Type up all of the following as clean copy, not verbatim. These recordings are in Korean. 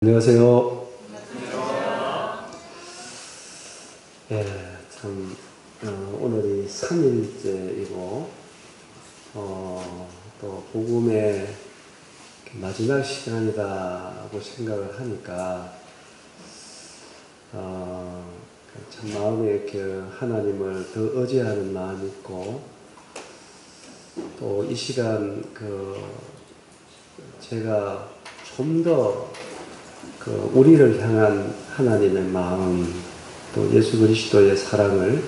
안녕하세요. 예, 참, 오늘이 3일째이고, 또, 복음의 마지막 시간이다고 생각을 하니까, 참 마음에 이렇게 하나님을 더 의지하는 마음이 있고, 또 이 시간, 제가 좀 더 우리를 향한 하나님의 마음, 또 예수 그리스도의 사랑을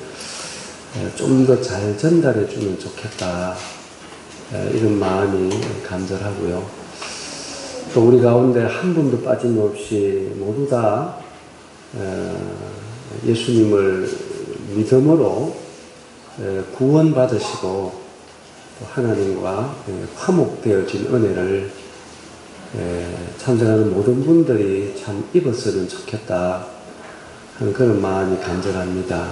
좀 더 잘 전달해 주면 좋겠다. 이런 마음이 간절하고요. 또 우리 가운데 한 분도 빠짐없이 모두 다 예수님을 믿음으로 구원받으시고 또 하나님과 화목되어진 은혜를 참석하는 모든 분들이 참 입었으면 좋겠다 하는 그런 마음이 간절합니다.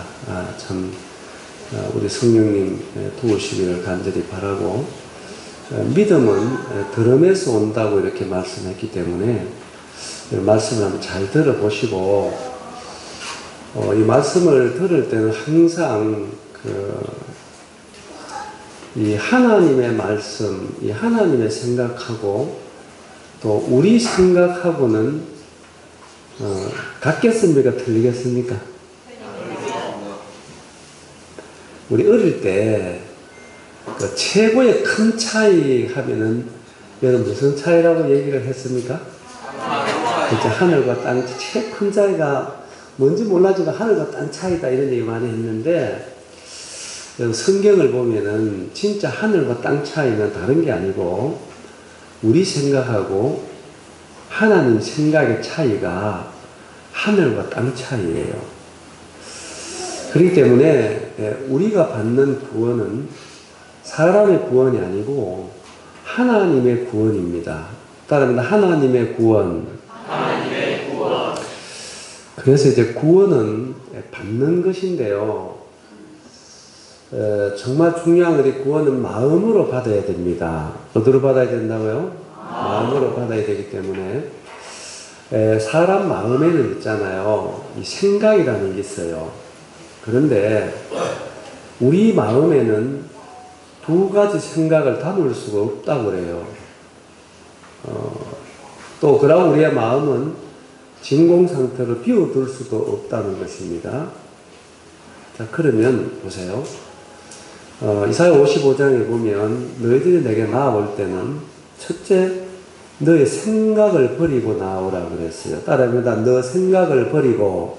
우리 성령님 도우시기를 간절히 바라고, 믿음은 들음에서 온다고 이렇게 말씀했기 때문에 말씀을 한번 잘 들어보시고, 이 말씀을 들을 때는 항상 이 하나님의 말씀, 이 하나님의 생각하고 또 우리 생각하고는 같겠습니까? 틀리겠습니까? 우리 어릴 때 최고의 큰 차이 하면은 여러분 무슨 차이라고 얘기를 했습니까? 그렇죠. 하늘과 땅 최고 큰 차이가 뭔지 몰라지만 하늘과 땅 차이다 이런 얘기 많이 했는데, 성경을 보면은 진짜 하늘과 땅 차이는 다른 게 아니고 우리 생각하고 하나님 생각의 차이가 하늘과 땅 차이예요. 그렇기 때문에 우리가 받는 구원은 사람의 구원이 아니고 하나님의 구원입니다. 따라합니다. 하나님의 구원. 하나님의 구원. 그래서 이제 구원은 받는 것인데요. 정말 중요한 것이 구원은 마음으로 받아야 됩니다. 어디로 받아야 된다고요? 마음으로 받아야 되기 때문에 사람 마음에는 있잖아요. 이 생각이라는 게 있어요. 그런데 우리 마음에는 두 가지 생각을 담을 수가 없다고 그래요. 또 그러고 우리의 마음은 진공 상태로 비워둘 수도 없다는 것입니다. 자, 그러면 보세요. 이사야 55장에 보면 너희들이 내게 나아올 때는 첫째 너의 생각을 버리고 나오라 그랬어요. 따라합니다. 너 생각을 버리고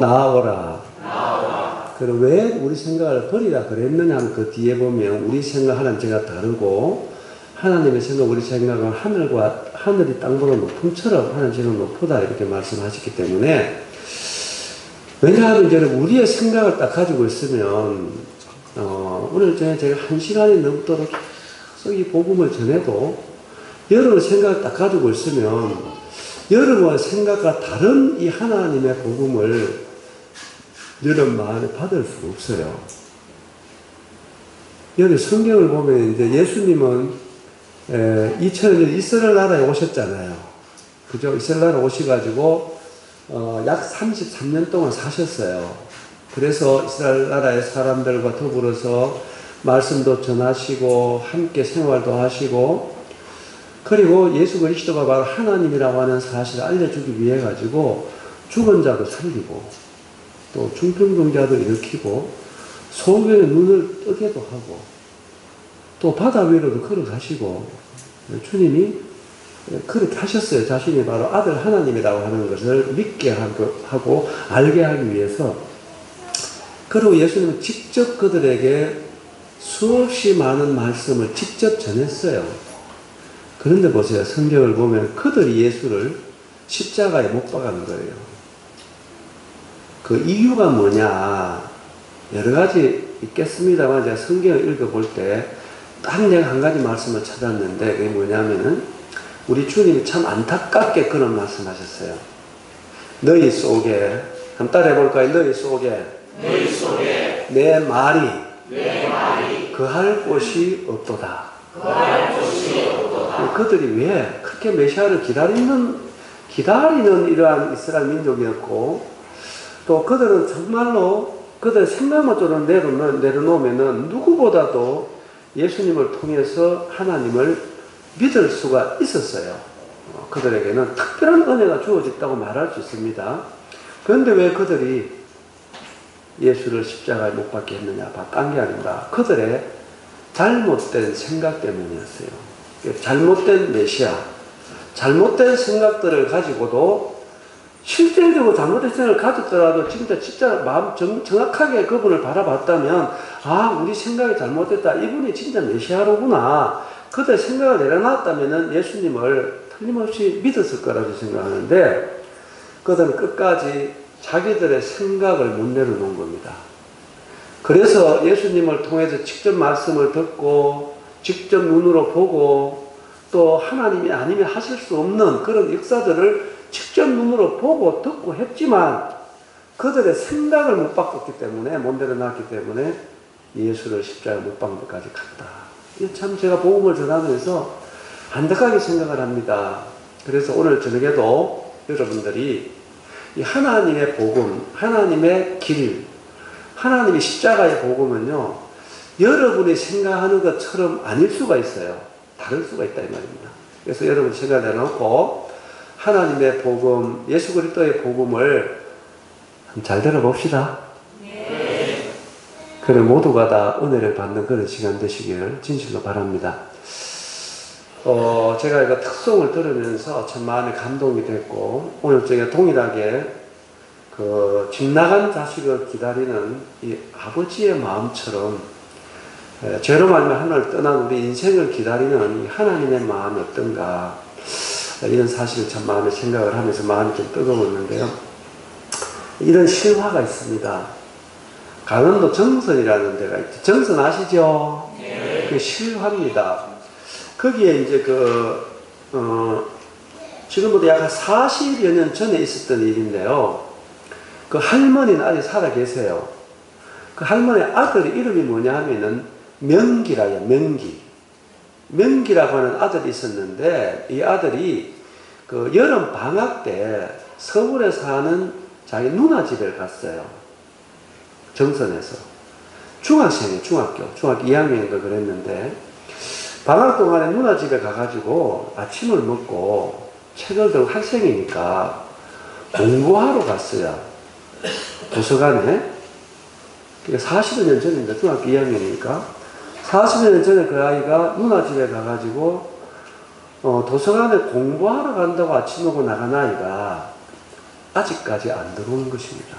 나오라. 그럼 왜 우리 생각을 버리라 그랬느냐 하면 그 뒤에 보면 우리 생각 하나님과 다르고 하나님의 생각 우리 생각은 하늘이 땅보다 높음처럼 하나님 생각은 높다 이렇게 말씀하셨기 때문에, 왜냐하면 이제 우리의 생각을 딱 가지고 있으면, 오늘 저녁에 제가 1시간이 넘도록 계속 이 복음을 전해도 여러분의 생각을 딱 가지고 있으면 여러분의 생각과 다른 이 하나님의 복음을 여러분 마음에 받을 수가 없어요. 여기 성경을 보면 이제 예수님은 2000년 이스라엘 나라에 오셨잖아요. 그죠? 이스라엘 나라에 오셔가지고 약 33년 동안 사셨어요. 그래서 이스라엘 나라의 사람들과 더불어서 말씀도 전하시고 함께 생활도 하시고, 그리고 예수 그리스도가 바로 하나님이라고 하는 사실을 알려주기 위해 가지고 죽은 자도 살리고 또 중풍병자도 일으키고 소경의 눈을 뜨게도 하고 또 바다 위로도 걸어가시고, 주님이 그렇게 하셨어요. 자신이 바로 아들 하나님이라고 하는 것을 믿게 하고 알게 하기 위해서. 그리고 예수님은 직접 그들에게 수없이 많은 말씀을 직접 전했어요. 그런데 보세요. 성경을 보면 그들이 예수를 십자가에 못 박은 거예요. 그 이유가 뭐냐, 여러 가지 있겠습니다만 제가 성경을 읽어볼 때 딱 내가 한 가지 말씀을 찾았는데, 그게 뭐냐면은 우리 주님이 참 안타깝게 그런 말씀하셨어요. 너희 속에, 한번 따라해볼까요? 너희 속에 내 말이 거할 곳이 없도다. 그들이 왜 그렇게 메시아를 기다리는 이러한 이스라엘 민족이었고, 또 그들은 정말로 그들의 생각만으로 내려놓으면은 누구보다도 예수님을 통해서 하나님을 믿을 수가 있었어요. 그들에게는 특별한 은혜가 주어졌다고 말할 수 있습니다. 그런데 왜 그들이 예수를 십자가에 못 박게 했느냐? 딴 게 아닌가? 그들의 잘못된 생각 때문이었어요. 잘못된 메시아, 잘못된 생각들을 가지고도 실질적으로 잘못된 생각을 가졌더라도 진짜 마음 정확하게 그분을 바라봤다면, 아, 우리 생각이 잘못됐다. 이분이 진짜 메시아로구나. 그들 생각을 내려놨다면 예수님을 틀림없이 믿었을 거라고 생각하는데, 그들은 끝까지 자기들의 생각을 못 내려놓은 겁니다. 그래서 예수님을 통해서 직접 말씀을 듣고 직접 눈으로 보고 또 하나님이 아니면 하실 수 없는 그런 역사들을 직접 눈으로 보고 듣고 했지만 그들의 생각을 못 바꿨기 때문에, 못 내려놨기 때문에 예수를 십자가에 못 박는 데까지 갔다. 이게 참 제가 복음을 전하면서 안타깝게 생각을 합니다. 그래서 오늘 저녁에도 여러분들이 이 하나님의 복음, 하나님의 길, 하나님의 십자가의 복음은요, 여러분이 생각하는 것처럼 아닐 수가 있어요. 다를 수가 있다 이 말입니다. 그래서 여러분 생각 내놓고 하나님의 복음, 예수 그리스도의 복음을 잘 들어봅시다. 네. 그래 모두가 다 은혜를 받는 그런 시간 되시기를 진실로 바랍니다. 제가 이거 특송을 들으면서 참 마음에 감동이 됐고, 오늘 저희가 동일하게 집 나간 자식을 기다리는 이 아버지의 마음처럼 죄로 말미암아 하나님을 떠난 우리 인생을 기다리는 이 하나님의 마음이 어떤가, 이런 사실을 참 마음에 생각을 하면서 마음이 좀 뜨거웠는데요. 이런 실화가 있습니다. 강원도 정선이라는 데가 있죠. 정선 아시죠? 네. 그게 실화입니다. 거기에 이제 지금부터 약 한 40여 년 전에 있었던 일인데요. 그 할머니는 아직 살아 계세요. 그 할머니 아들의 이름이 뭐냐 하면은 명기라요, 명기. 명기라고 하는 아들이 있었는데, 이 아들이 그 여름 방학 때 서울에 사는 자기 누나 집에 갔어요. 정선에서. 중학생이에요, 중학교 2학년인가 그랬는데, 방학 동안에 누나 집에 가가지고 아침을 먹고 책을 들고, 학생이니까 공부하러 갔어요. 도서관에. 40여 년 전입니다. 중학교 2학년이니까. 40여 년 전에 그 아이가 누나 집에 가가지고 도서관에 공부하러 간다고 아침 먹고 나간 아이가 아직까지 안 들어오는 것입니다.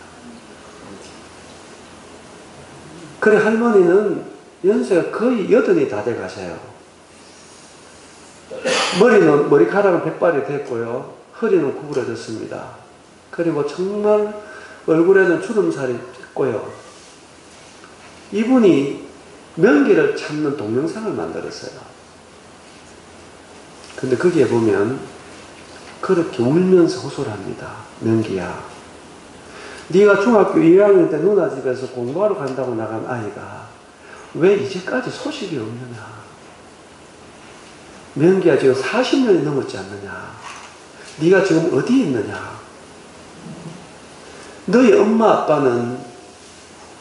그래 할머니는 연세가 거의 80이 다 돼 가셔요. 머리카락은 백발이 됐고요. 허리는 구부러졌습니다. 그리고 정말 얼굴에는 주름살이 쪘고요. 이분이 명기를 찾는 동영상을 만들었어요. 근데 거기에 보면 그렇게 울면서 호소를 합니다. 명기야, 네가 중학교 2학년 때 누나 집에서 공부하러 간다고 나간 아이가 왜 이제까지 소식이 없느냐. 명기야, 지금 40년이 넘었지 않느냐. 네가 지금 어디 있느냐. 너희 엄마 아빠는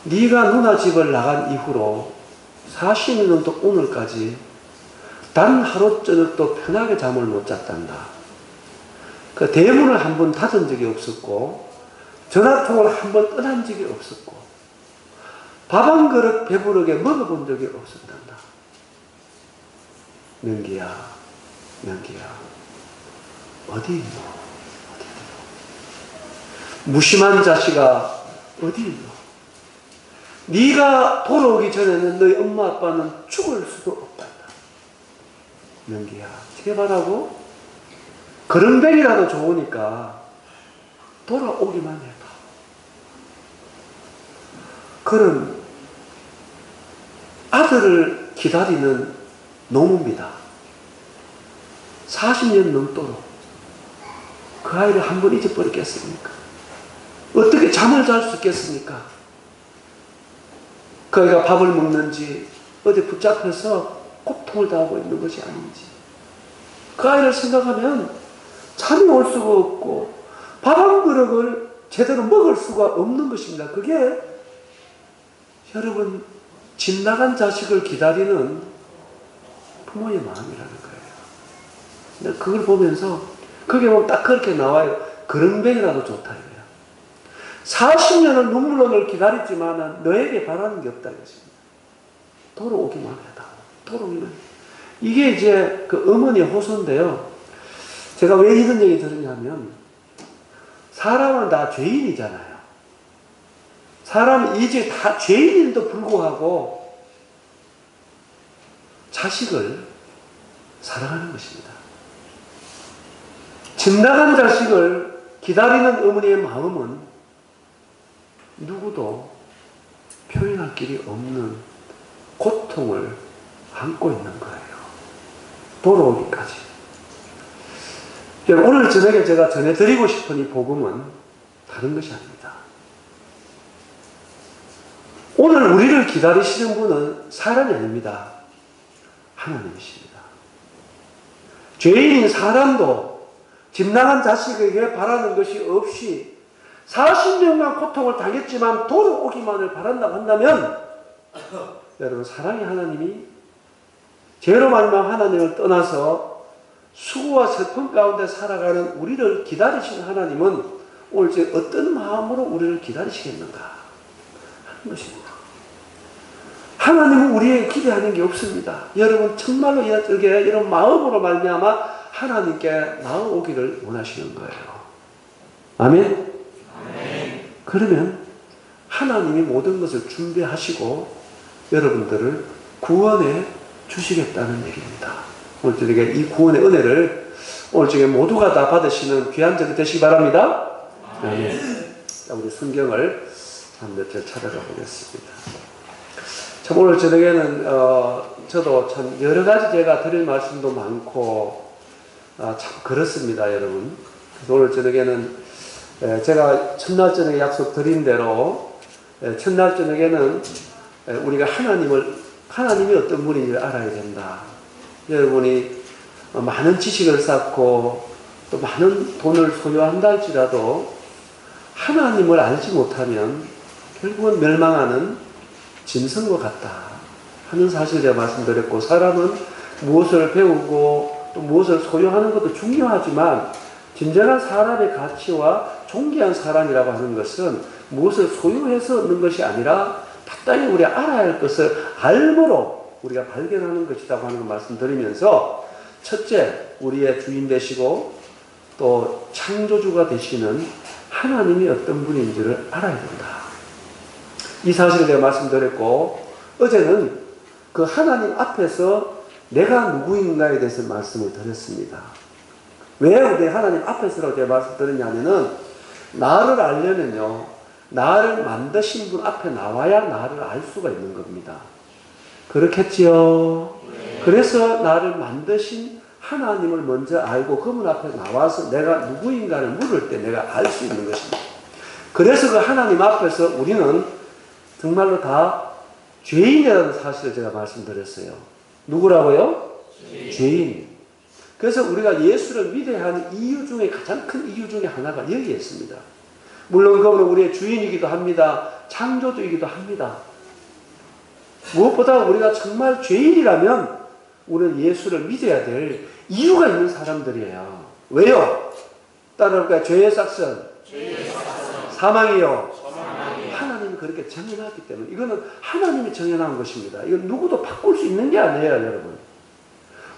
네가 누나 집을 나간 이후로 40년 넘도 오늘까지 단 하루 저녁도 편하게 잠을 못 잤단다. 그 대문을 한 번 닫은 적이 없었고 전화통을 한 번 떠난 적이 없었고 밥 한 그릇 배부르게 먹어본 적이 없었단다. 명기야, 명기야, 어디 있노? 어디 있노? 무심한 자식아, 어디 있노? 네가 돌아오기 전에는 너희 엄마 아빠는 죽을 수도 없단다. 명기야, 제발하고 그런백이라도 좋으니까 돌아오기만 해봐. 그런 아들을 기다리는 노무입니다. 40년 넘도록 그 아이를 한 번 잊어버리겠습니까? 어떻게 잠을 잘 수 있겠습니까? 그 아이가 밥을 먹는지 어디 붙잡혀서 고통을 당하고 있는 것이 아닌지 그 아이를 생각하면 잠이 올 수가 없고 밥 한 그릇을 제대로 먹을 수가 없는 것입니다. 그게 여러분 집 나간 자식을 기다리는 부모의 마음이라는 거예요. 그걸 보면서 그게 보면 딱 그렇게 나와요. 그릉뱅이라도 좋다 이거야. 40년을 눈물로 널 기다렸지만 너에게 바라는 게 없다 이것입니다. 돌아오기만 해다. 돌아오기만. 이게 이제 그 어머니의 호소인데요. 제가 왜 이런 얘기 들었냐면 사람은 다 죄인이잖아요. 사람은 이제 다 죄인인데도 불구하고 자식을 사랑하는 것입니다. 집 나간 자식을 기다리는 어머니의 마음은 누구도 표현할 길이 없는 고통을 안고 있는 거예요. 돌아오기까지. 오늘 저녁에 제가 전해드리고 싶은 이 복음은 다른 것이 아닙니다. 오늘 우리를 기다리시는 분은 사람이 아닙니다. 하나님이십니다. 죄인인 사람도 집 나간 자식에게 바라는 것이 없이 40년간 고통을 당했지만 돌아오기만을 바란다고 한다면 여러분 사랑의 하나님이 죄로 말미암아 하나님을 떠나서 수고와 슬픔 가운데 살아가는 우리를 기다리시는 하나님은 오늘 이제 어떤 마음으로 우리를 기다리시겠는가 하는 것입니다. 하나님은 우리에게 기대하는 게 없습니다. 여러분 정말로 이런 마음으로 말미암아 하나님께 나아오기를 원하시는 거예요. 아멘? 아멘. 그러면 하나님이 모든 것을 준비하시고 여러분들을 구원해 주시겠다는 얘기입니다. 오늘 저녁에 이 구원의 은혜를 오늘 저녁에 모두가 다 받으시는 귀한 저녁 되시기 바랍니다. 아멘. 자, 우리 성경을 한 몇 절 찾아가 보겠습니다. 참 오늘 저녁에는 저도 참 여러 가지 제가 드릴 말씀도 많고 참 그렇습니다, 여러분. 그래서 오늘 저녁에는 제가 첫날 저녁에 약속 드린 대로 첫날 저녁에는 우리가 하나님이 어떤 분인지를 알아야 된다. 여러분이 많은 지식을 쌓고 또 많은 돈을 소유한다 할지라도 하나님을 알지 못하면 결국은 멸망하는 짐승과 같다 하는 사실을 제가 말씀드렸고, 사람은 무엇을 배우고 또 무엇을 소유하는 것도 중요하지만 진정한 사람의 가치와 존귀한 사람이라고 하는 것은 무엇을 소유해서 얻는 것이 아니라 마땅히 우리가 알아야 할 것을 알므로 우리가 발견하는 것이라고 하는 걸 말씀드리면서, 첫째, 우리의 주인 되시고 또 창조주가 되시는 하나님이 어떤 분인지를 알아야 된다. 이 사실을 제가 말씀드렸고, 어제는 그 하나님 앞에서 내가 누구인가에 대해서 말씀을 드렸습니다. 왜 우리 하나님 앞에서라고 제가 말씀드렸냐면은, 나를 알려면요, 나를 만드신 분 앞에 나와야 나를 알 수가 있는 겁니다. 그렇겠지요? 네. 그래서 나를 만드신 하나님을 먼저 알고 그분 앞에 나와서 내가 누구인가를 물을 때 내가 알 수 있는 것입니다. 그래서 그 하나님 앞에서 우리는 정말로 다 죄인이라는 사실을 제가 말씀드렸어요. 누구라고요? 죄인. 그래서 우리가 예수를 믿어야 하는 이유 중에 가장 큰 이유 중에 하나가 여기에 있습니다. 물론 그분은 우리의 주인이기도 합니다. 창조주이기도 합니다. 무엇보다 우리가 정말 죄인이라면 우리는 예수를 믿어야 될 이유가 있는 사람들이에요. 왜요? 따라볼까요? 죄의 삭선, 사망이요. 하나님이 그렇게 정해놨기 때문에 이거는 하나님이 정해놓은 것입니다. 이건 누구도 바꿀 수 있는 게 아니에요, 여러분.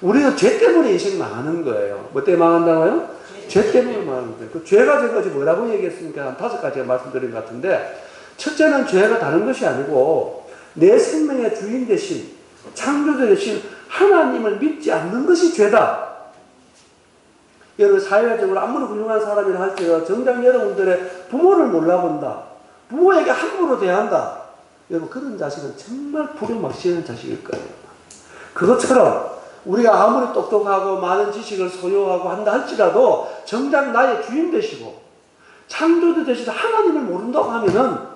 우리는 죄 때문에 인생 망하는 거예요. 뭐 때문에 망한다고요? 죄 때문에 망하는 거예요. 그 죄가 제가 뭐라고 얘기했습니까? 한 5가지가 말씀드린 것 같은데, 첫째는 죄가 다른 것이 아니고 내 생명의 주인 되신 창조주 되신 하나님을 믿지 않는 것이 죄다. 여러분 사회적으로 아무리 훌륭한 사람이라 할지라도 정작 여러분들의 부모를 몰라본다, 부모에게 함부로 대한다, 여러분 그런 자식은 정말 불효막시하는 자식일 거예요. 그것처럼 우리가 아무리 똑똑하고 많은 지식을 소유하고 한다 할지라도 정작 나의 주인 되시고 창조주 되시는 하나님을 모른다고 하면은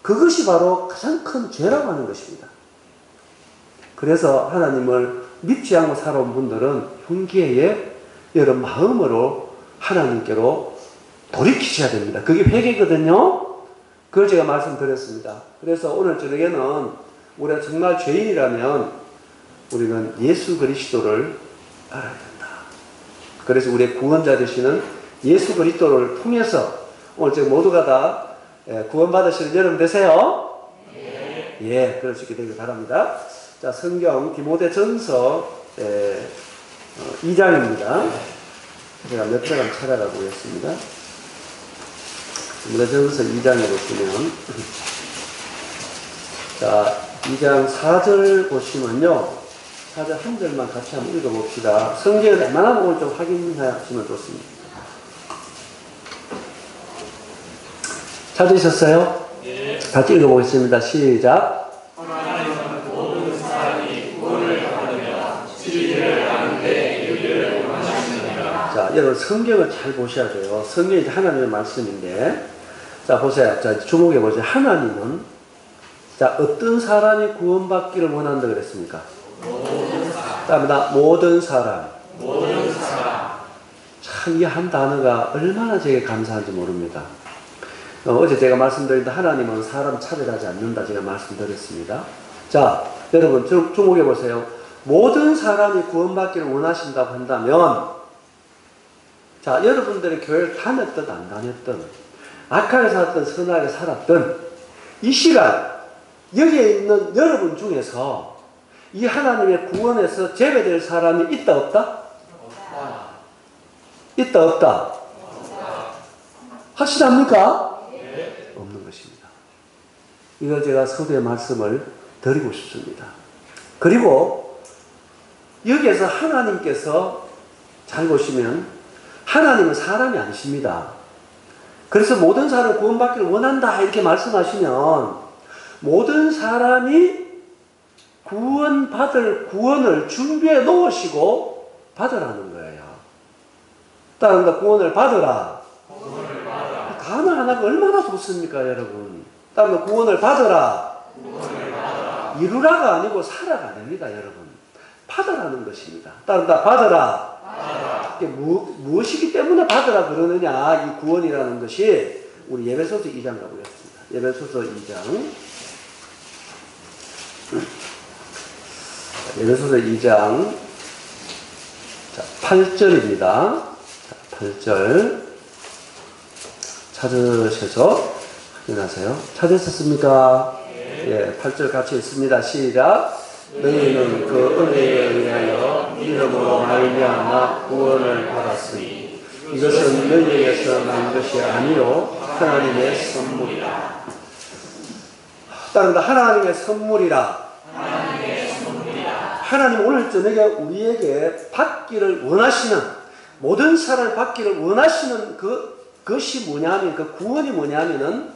그것이 바로 가장 큰 죄라고 하는 것입니다. 그래서 하나님을 믿지 않고 살아온 분들은 훈계에 여러분 마음으로 하나님께로 돌이키셔야 됩니다. 그게 회개거든요. 그걸 제가 말씀드렸습니다. 그래서 오늘 저녁에는 우리가 정말 죄인이라면 우리는 예수 그리스도를 알아야 된다. 그래서 우리의 구원자 되시는 예수 그리스도를 통해서 오늘 지금 모두가 다 구원받으시는 여러분 되세요? 예, 그럴 수 있게 되길 바랍니다. 자, 성경 디모데전서 2장입니다. 제가 몇 장 찾아가 보겠습니다. 디모데전서 2장에 보시면, 자, 2장 4절 보시면요. 4절 한 절만 같이 한번 읽어봅시다. 성경을 웬만하면 오늘 좀 확인하시면 좋습니다. 찾으셨어요? 네. 같이 읽어보겠습니다. 시작. 하나님은 모든 사람이 구원을 받으며 진리를 아는데 이르기를 원하시느니라. 자, 여러분 성경을 잘 보셔야 돼요. 성경이 하나님의 말씀인데, 자 보세요. 자, 주목해 보세요. 하나님은 자 어떤 사람이 구원받기를 원한다 그랬습니까? 모든 사람. 모든 사람. 모든 사람. 참 이 한 단어가 얼마나 제게 감사한지 모릅니다. 어제 제가 말씀드렸는데 하나님은 사람 차별하지 않는다 제가 말씀드렸습니다. 자, 여러분 주목해 보세요. 모든 사람이 구원받기를 원하신다고 한다면, 자, 여러분들이 교회를 다녔든 안 다녔든 악하게 살았든 선하게 살았든 이 시간 여기에 있는 여러분 중에서 이 하나님의 구원에서 제외될 사람이 있다 없다? 없다. 있다 없다? 없다. 확실합니까? 네. 없는 것입니다. 이걸 제가 서두에 말씀을 드리고 싶습니다. 그리고 여기에서 하나님께서 잘 보시면 하나님은 사람이 아니십니다. 그래서 모든 사람을 구원받기를 원한다 이렇게 말씀하시면 모든 사람이 구원받을 구원을 준비해 놓으시고 받으라는 거예요. 따른다. 구원을 받으라. 구원을 받으라. 단어 하나가 얼마나 좋습니까, 여러분? 따른다. 구원을 받으라. 구원을 받으라. 이루라가 아니고 사라가 아닙니다, 여러분. 받으라는 것입니다. 따른다. 받으라. 받으라. 이게 무엇이기 때문에 받으라 그러느냐, 이 구원이라는 것이 우리 예배소서 2장 가보겠습니다. 예배소서 2장. 예배소서 2장. 자, 8절입니다. 자, 8절. 찾으셔서 확인하세요. 찾으셨습니까? 네. 예, 8절 같이 읽습니다. 시작. 너희는 그 은혜에 의하여 믿음으로 말미암아 구원을 받았으니 이것은 너희에게서 난 것이 아니요 하나님의 선물이라. 따른다. 하나님의 선물이라. 하나님의 선물이라. 하나님 오늘 저녁에 우리에게 받기를 원하시는, 모든 사람을 받기를 원하시는 그것이 뭐냐면, 그 구원이 뭐냐면은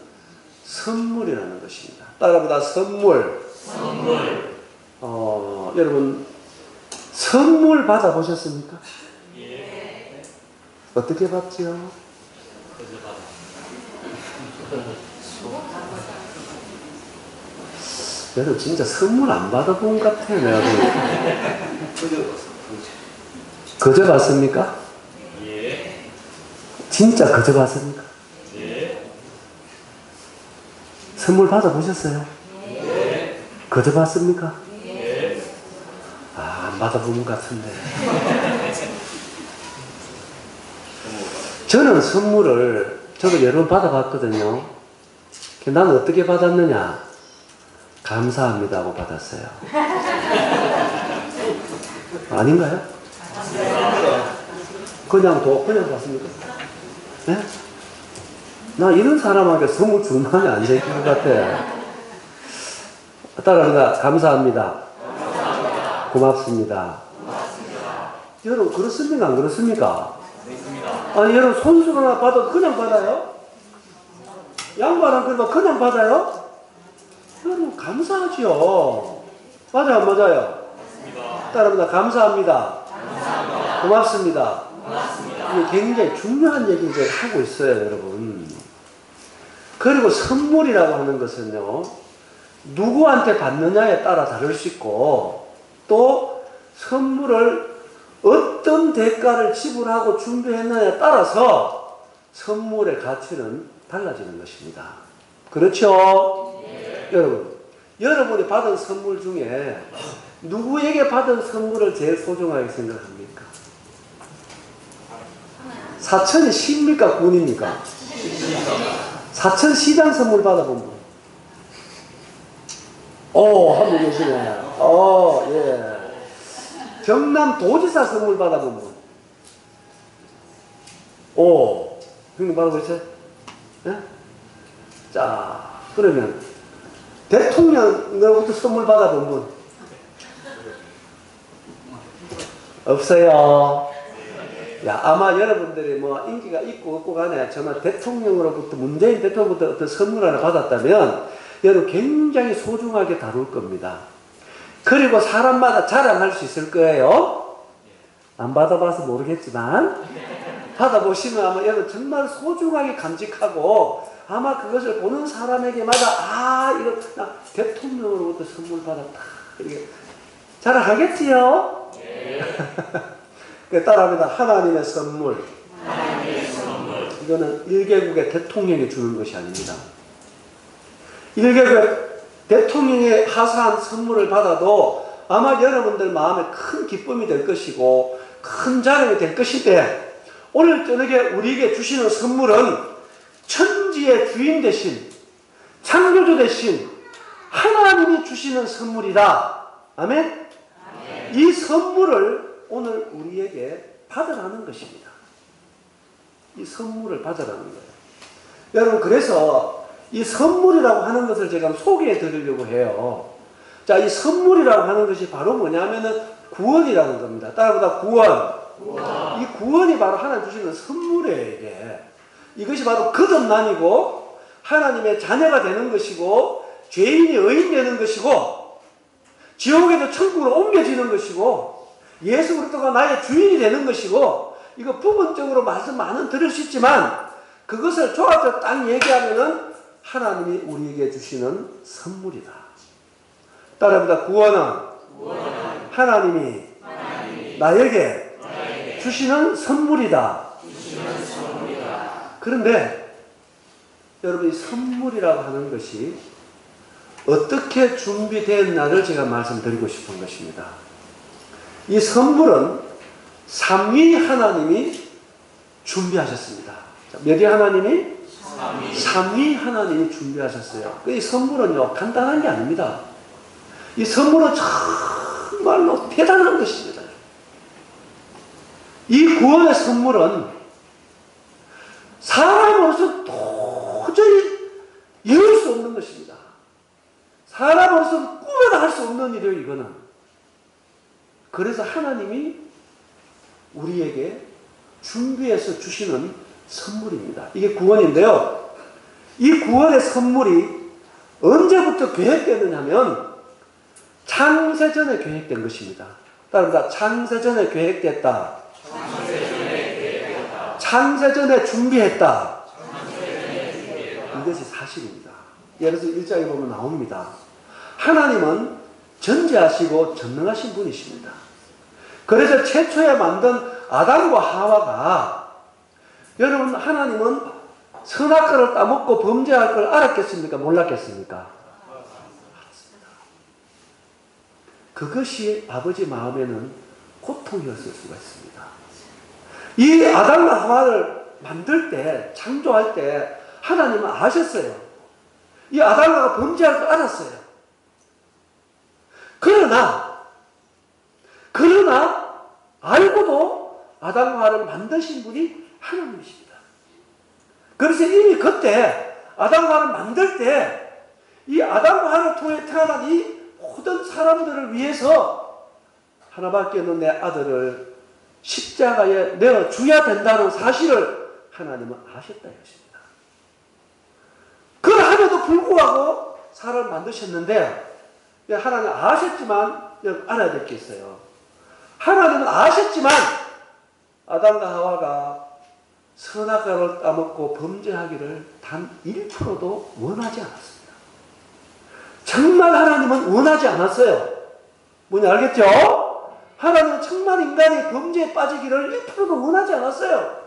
선물이라는 것입니다. 따라보다 선물. 선물. 여러분 선물 받아보셨습니까? 예. 어떻게 받지요? 여러분 진짜 선물 안 받아본 것 같아요. 내가 거저 받습니까? 예. 진짜 거저 받습니까? 예. 선물 받아보셨어요? 예. 거저 받습니까? 예. 안 받아본 것 같은데. 저는 선물을 저도 여러 번 받아봤거든요. 나는 어떻게 받았느냐? 감사합니다 하고 받았어요. 아닌가요? 그냥 받습니까? 네? 나 이런 사람에게 선물 주는 마음이 안 생길 것 같아. 따라합니다. 감사합니다. 감사합니다. 고맙습니다. 고맙습니다. 여러분 그렇습니까? 안 그렇습니까? 그렇습니다. 아니 여러분 손수 하나 받아도 그냥 받아요? 양말 한 끈 그냥 받아요? 여러분 감사하죠. 맞아요 안 맞아요? 맞습니다. 따라합니다. 감사합니다. 감사합니다. 고맙습니다. 고맙습니다. 이게 굉장히 중요한 얘기를 제가 하고 있어요, 여러분. 그리고 선물이라고 하는 것은요, 누구한테 받느냐에 따라 다를 수 있고, 또 선물을 어떤 대가를 지불하고 준비했느냐에 따라서 선물의 가치는 달라지는 것입니다. 그렇죠? 네. 여러분이 받은 선물 중에 누구에게 받은 선물을 제일 소중하게 생각합니까? 사천이 시입니까? 군입니까? 사천 시장 선물 받아본 분. 한 분 계시네. 예. 경남 도지사 선물 받아본 분. 형님 받아보셨어요? 예? 자, 그러면 대통령으로부터 선물 받아본 분. 없어요. 야, 아마 여러분들이 뭐 인기가 있고 없고 간에 정말 대통령으로부터, 문재인 대통령부터 어떤 선물 하나 받았다면 여러분 굉장히 소중하게 다룰 겁니다. 그리고 사람마다 자랑할 수 있을 거예요. 안 받아봐서 모르겠지만 받아보시면 아마 여러분 정말 소중하게 간직하고 아마 그것을 보는 사람에게마다 이거 나 대통령으로부터 선물 받았다 이렇게 자랑하겠지요? 따라합니다. 하나님의 선물. 이거는 1개국의 대통령이 주는 것이 아닙니다. 1개국의 대통령의 하사한 선물을 받아도 아마 여러분들 마음에 큰 기쁨이 될 것이고 큰 자랑이 될 것인데 오늘 저녁에 우리에게 주시는 선물은 천지의 주인 대신 창조주 대신 하나님이 주시는 선물이다. 아멘? 이 선물을 오늘 우리에게 받으라는 것입니다. 이 선물을 받으라는 거예요. 여러분, 그래서 이 선물이라고 하는 것을 제가 소개해 드리려고 해요. 자, 이 선물이라고 하는 것이 바로 뭐냐면은 구원이라는 겁니다. 따라보다 구원. 이 구원이 바로 하나님 주시는 선물이에요, 이게. 이것이 바로 거듭남이고 하나님의 자녀가 되는 것이고 죄인이 의인 되는 것이고 지옥에서 천국으로 옮겨지는 것이고 예수 그리스도가 나의 주인이 되는 것이고 이거 부분적으로 말씀 많은 들을 수 있지만 그것을 조합해서 딱 얘기하면은 하나님이 우리에게 주시는 선물이다. 따라합니다. 구원은 하나님이 나에게 주시는 선물이다. 그런데 여러분, 이 선물이라고 하는 것이 어떻게 준비되었나를 제가 말씀드리고 싶은 것입니다. 이 선물은 삼위 하나님이 준비하셨습니다. 몇 위 하나님이? 삼위 하나님이 준비하셨어요. 이 선물은요, 간단한 게 아닙니다. 이 선물은 정말로 대단한 것입니다. 이 구원의 선물은 사람으로서 도저히 이룰 수 없는 것입니다. 사람으로서 꿈에도 할 수 없는 일이에요, 이거는. 그래서 하나님이 우리에게 준비해서 주시는 선물입니다. 이게 구원인데요. 이 구원의 선물이 언제부터 계획되느냐 하면 창세전에 계획된 것입니다. 따라합니다. 창세전에 계획됐다. 창세전에 준비했다. 이것이 사실입니다. 예를 들어서 1장에 보면 나옵니다. 하나님은 전지하시고 전능하신 분이십니다. 그래서 최초에 만든 아담과 하와가 여러분, 하나님은 선악과를 따먹고 범죄할 걸 알았겠습니까? 몰랐겠습니까? 알았습니다. 그것이 아버지 마음에는 고통이었을 수가 있습니다. 이 아담과 하와를 만들 때, 창조할 때 하나님은 아셨어요. 이 아담과 범죄할 걸 알았어요. 그러나 알고도 아담과 하와를 만드신 분이 하나님이십니다. 그래서 이미 그때 아담과 하와를 만들 때 이 아담과 하와를 통해 태어난 이 모든 사람들을 위해서 하나밖에 없는 내 아들을 십자가에 내어 줘야 된다는 사실을 하나님은 아셨다 했습니다. 그럼에도 불구하고 사람을 만드셨는데 하나님은 아셨지만 알아야 될 게 있어요. 하나님은 아셨지만 아담과 하와가 선악과를 따먹고 범죄하기를 단 1%도 원하지 않았습니다. 정말 하나님은 원하지 않았어요. 뭔지 알겠죠? 하나님은 정말 인간이 범죄에 빠지기를 1%도 원하지 않았어요.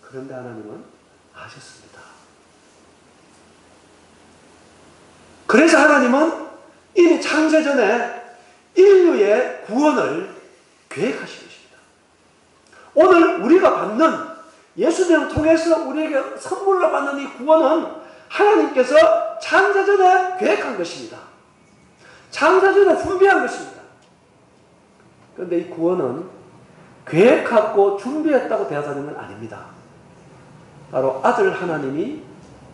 그런데 하나님은 아셨습니다. 그래서 하나님은 이미 창세전에 인류의 구원을 계획하신 것입니다. 오늘 우리가 받는 예수님을 통해서 우리에게 선물로 받는 이 구원은 하나님께서 창세전에 계획한 것입니다. 창세전에 준비한 것입니다. 그런데 이 구원은 계획하고 준비했다고 되어지는 건 아닙니다. 바로 아들 하나님이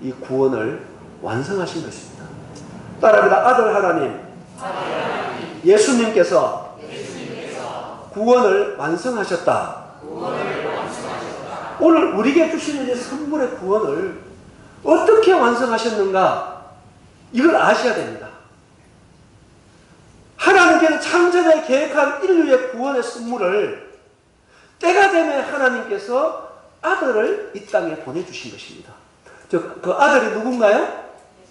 이 구원을 완성하신 것입니다. 따라합니다. 아들 하나님, 예수님께서 구원을 완성하셨다. 오늘 우리에게 주시는 이 선물의 구원을 어떻게 완성하셨는가? 이걸 아셔야 됩니다. 하나님께서 창세전에 계획한 인류의 구원의 선물을 때가 되면 하나님께서 아들을 이 땅에 보내주신 것입니다. 그 아들이 누군가요?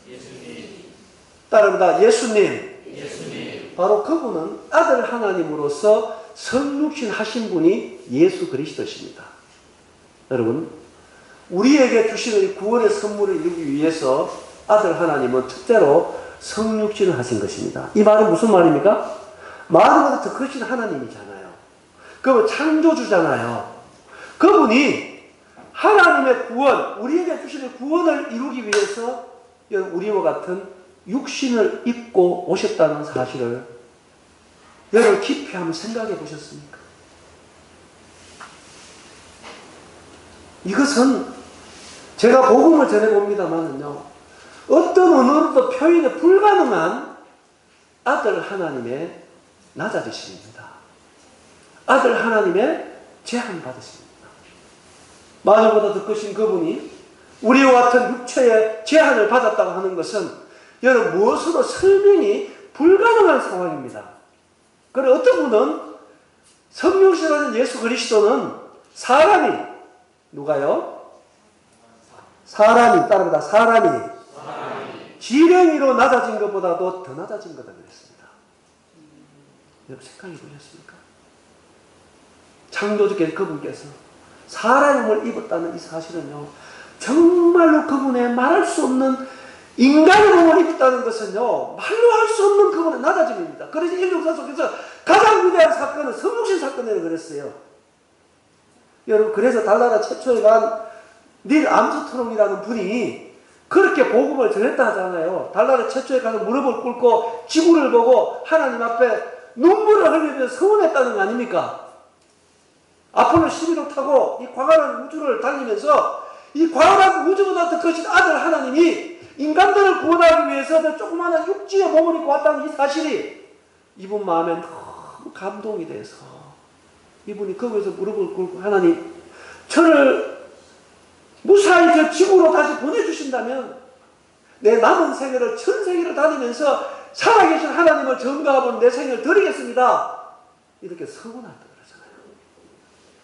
예수님. 따라합니다. 예수님. 바로 그분은 아들 하나님으로서 성육신 하신 분이 예수 그리스도십니다. 여러분, 우리에게 주시는 구원의 선물을 이루기 위해서 아들 하나님은 첫째로 성육신을 하신 것입니다. 이 말은 무슨 말입니까? 말보다 더 크신 하나님이잖아요. 그분 창조주잖아요. 그분이 하나님의 구원, 우리에게 주시는 구원을 이루기 위해서 우리와 같은 육신을 입고 오셨다는 사실을 여러분 깊이 한번 생각해 보셨습니까? 이것은 제가 복음을 전해봅니다만은요, 어떤 언어로도 표현이 불가능한 아들 하나님의 낮아지심입니다. 아들 하나님의 제한받으십니다. 마녀보다 더 크신 그분이 우리와 같은 육체의 제한을 받았다고 하는 것은 여러분 무엇으로 설명이 불가능한 상황입니다. 그리고 어떤 분은 성육신하는 예수 그리스도는 사람이 누가요? 사람이 따라합니다. 사람이 지렁이로 낮아진 것보다도 더 낮아진 거다 그랬습니다. 여러분 생각해 보셨습니까? 창조주께서 그분께서 사람을 입었다는 이 사실은요, 정말로 그분의 말할 수 없는 인간의 몸을 입었다는 것은요, 말로 할 수 없는 그분의 낮아짐입니다. 그래서 인류 역사 속에서 가장 위대한 사건은 성육신 사건이라고 그랬어요. 여러분, 그래서 달나라 최초에 간 닐 암스트롱이라는 분이 그렇게 복음을 전했다 하잖아요. 달나라 최초에 가서 무릎을 꿇고 지구를 보고 하나님 앞에 눈물을 흘리면서 서원했다는 거 아닙니까? 아폴로 11호 타고 이 광활한 우주를 달리면서 이 광활한 우주보다 더 크신 아들 하나님이 인간들을 구원하기 위해서 저 조그마한 육지의 몸을 입고 왔다는 이 사실이 이분 마음에 너무 감동이 돼서 이분이 거기서 무릎을 꿇고 하나님, 저를 무사히 저 지구로 다시 보내주신다면 내 남은 생애를 천세기를 다니면서 살아계신 하나님을 전가하고 내 생을 드리겠습니다. 이렇게 서원했다 그러잖아요.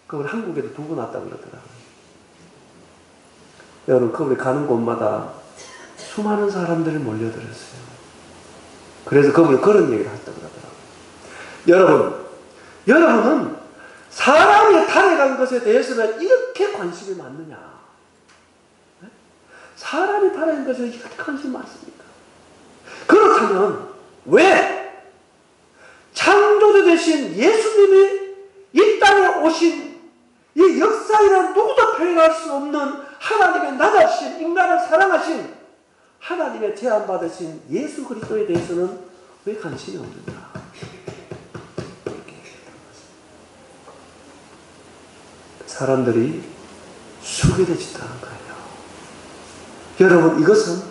그걸 한국에도 두고 놨다 그러더라고요. 여러분, 그분이 가는 곳마다 수많은 사람들이 몰려들었어요. 그래서 그분이 그런 얘기를 했다 그러더라고요. 여러분은 사람이 달에 간 것에 대해서는 이렇게 관심이 많느냐? 네? 사람이 달에 간 것에 이렇게 관심이 많습니까? 그렇다면 왜 창조주 되신 예수님이 이 땅에 오신 이 역사이란 누구도 표현할 수 없는 하나님의 낮아신, 인간을 사랑하신 하나님의 제한받으신 예수 그리스도에 대해서는 왜 관심이 없느냐? 사람들이 소개되지도 않은 거예요. 여러분, 이것은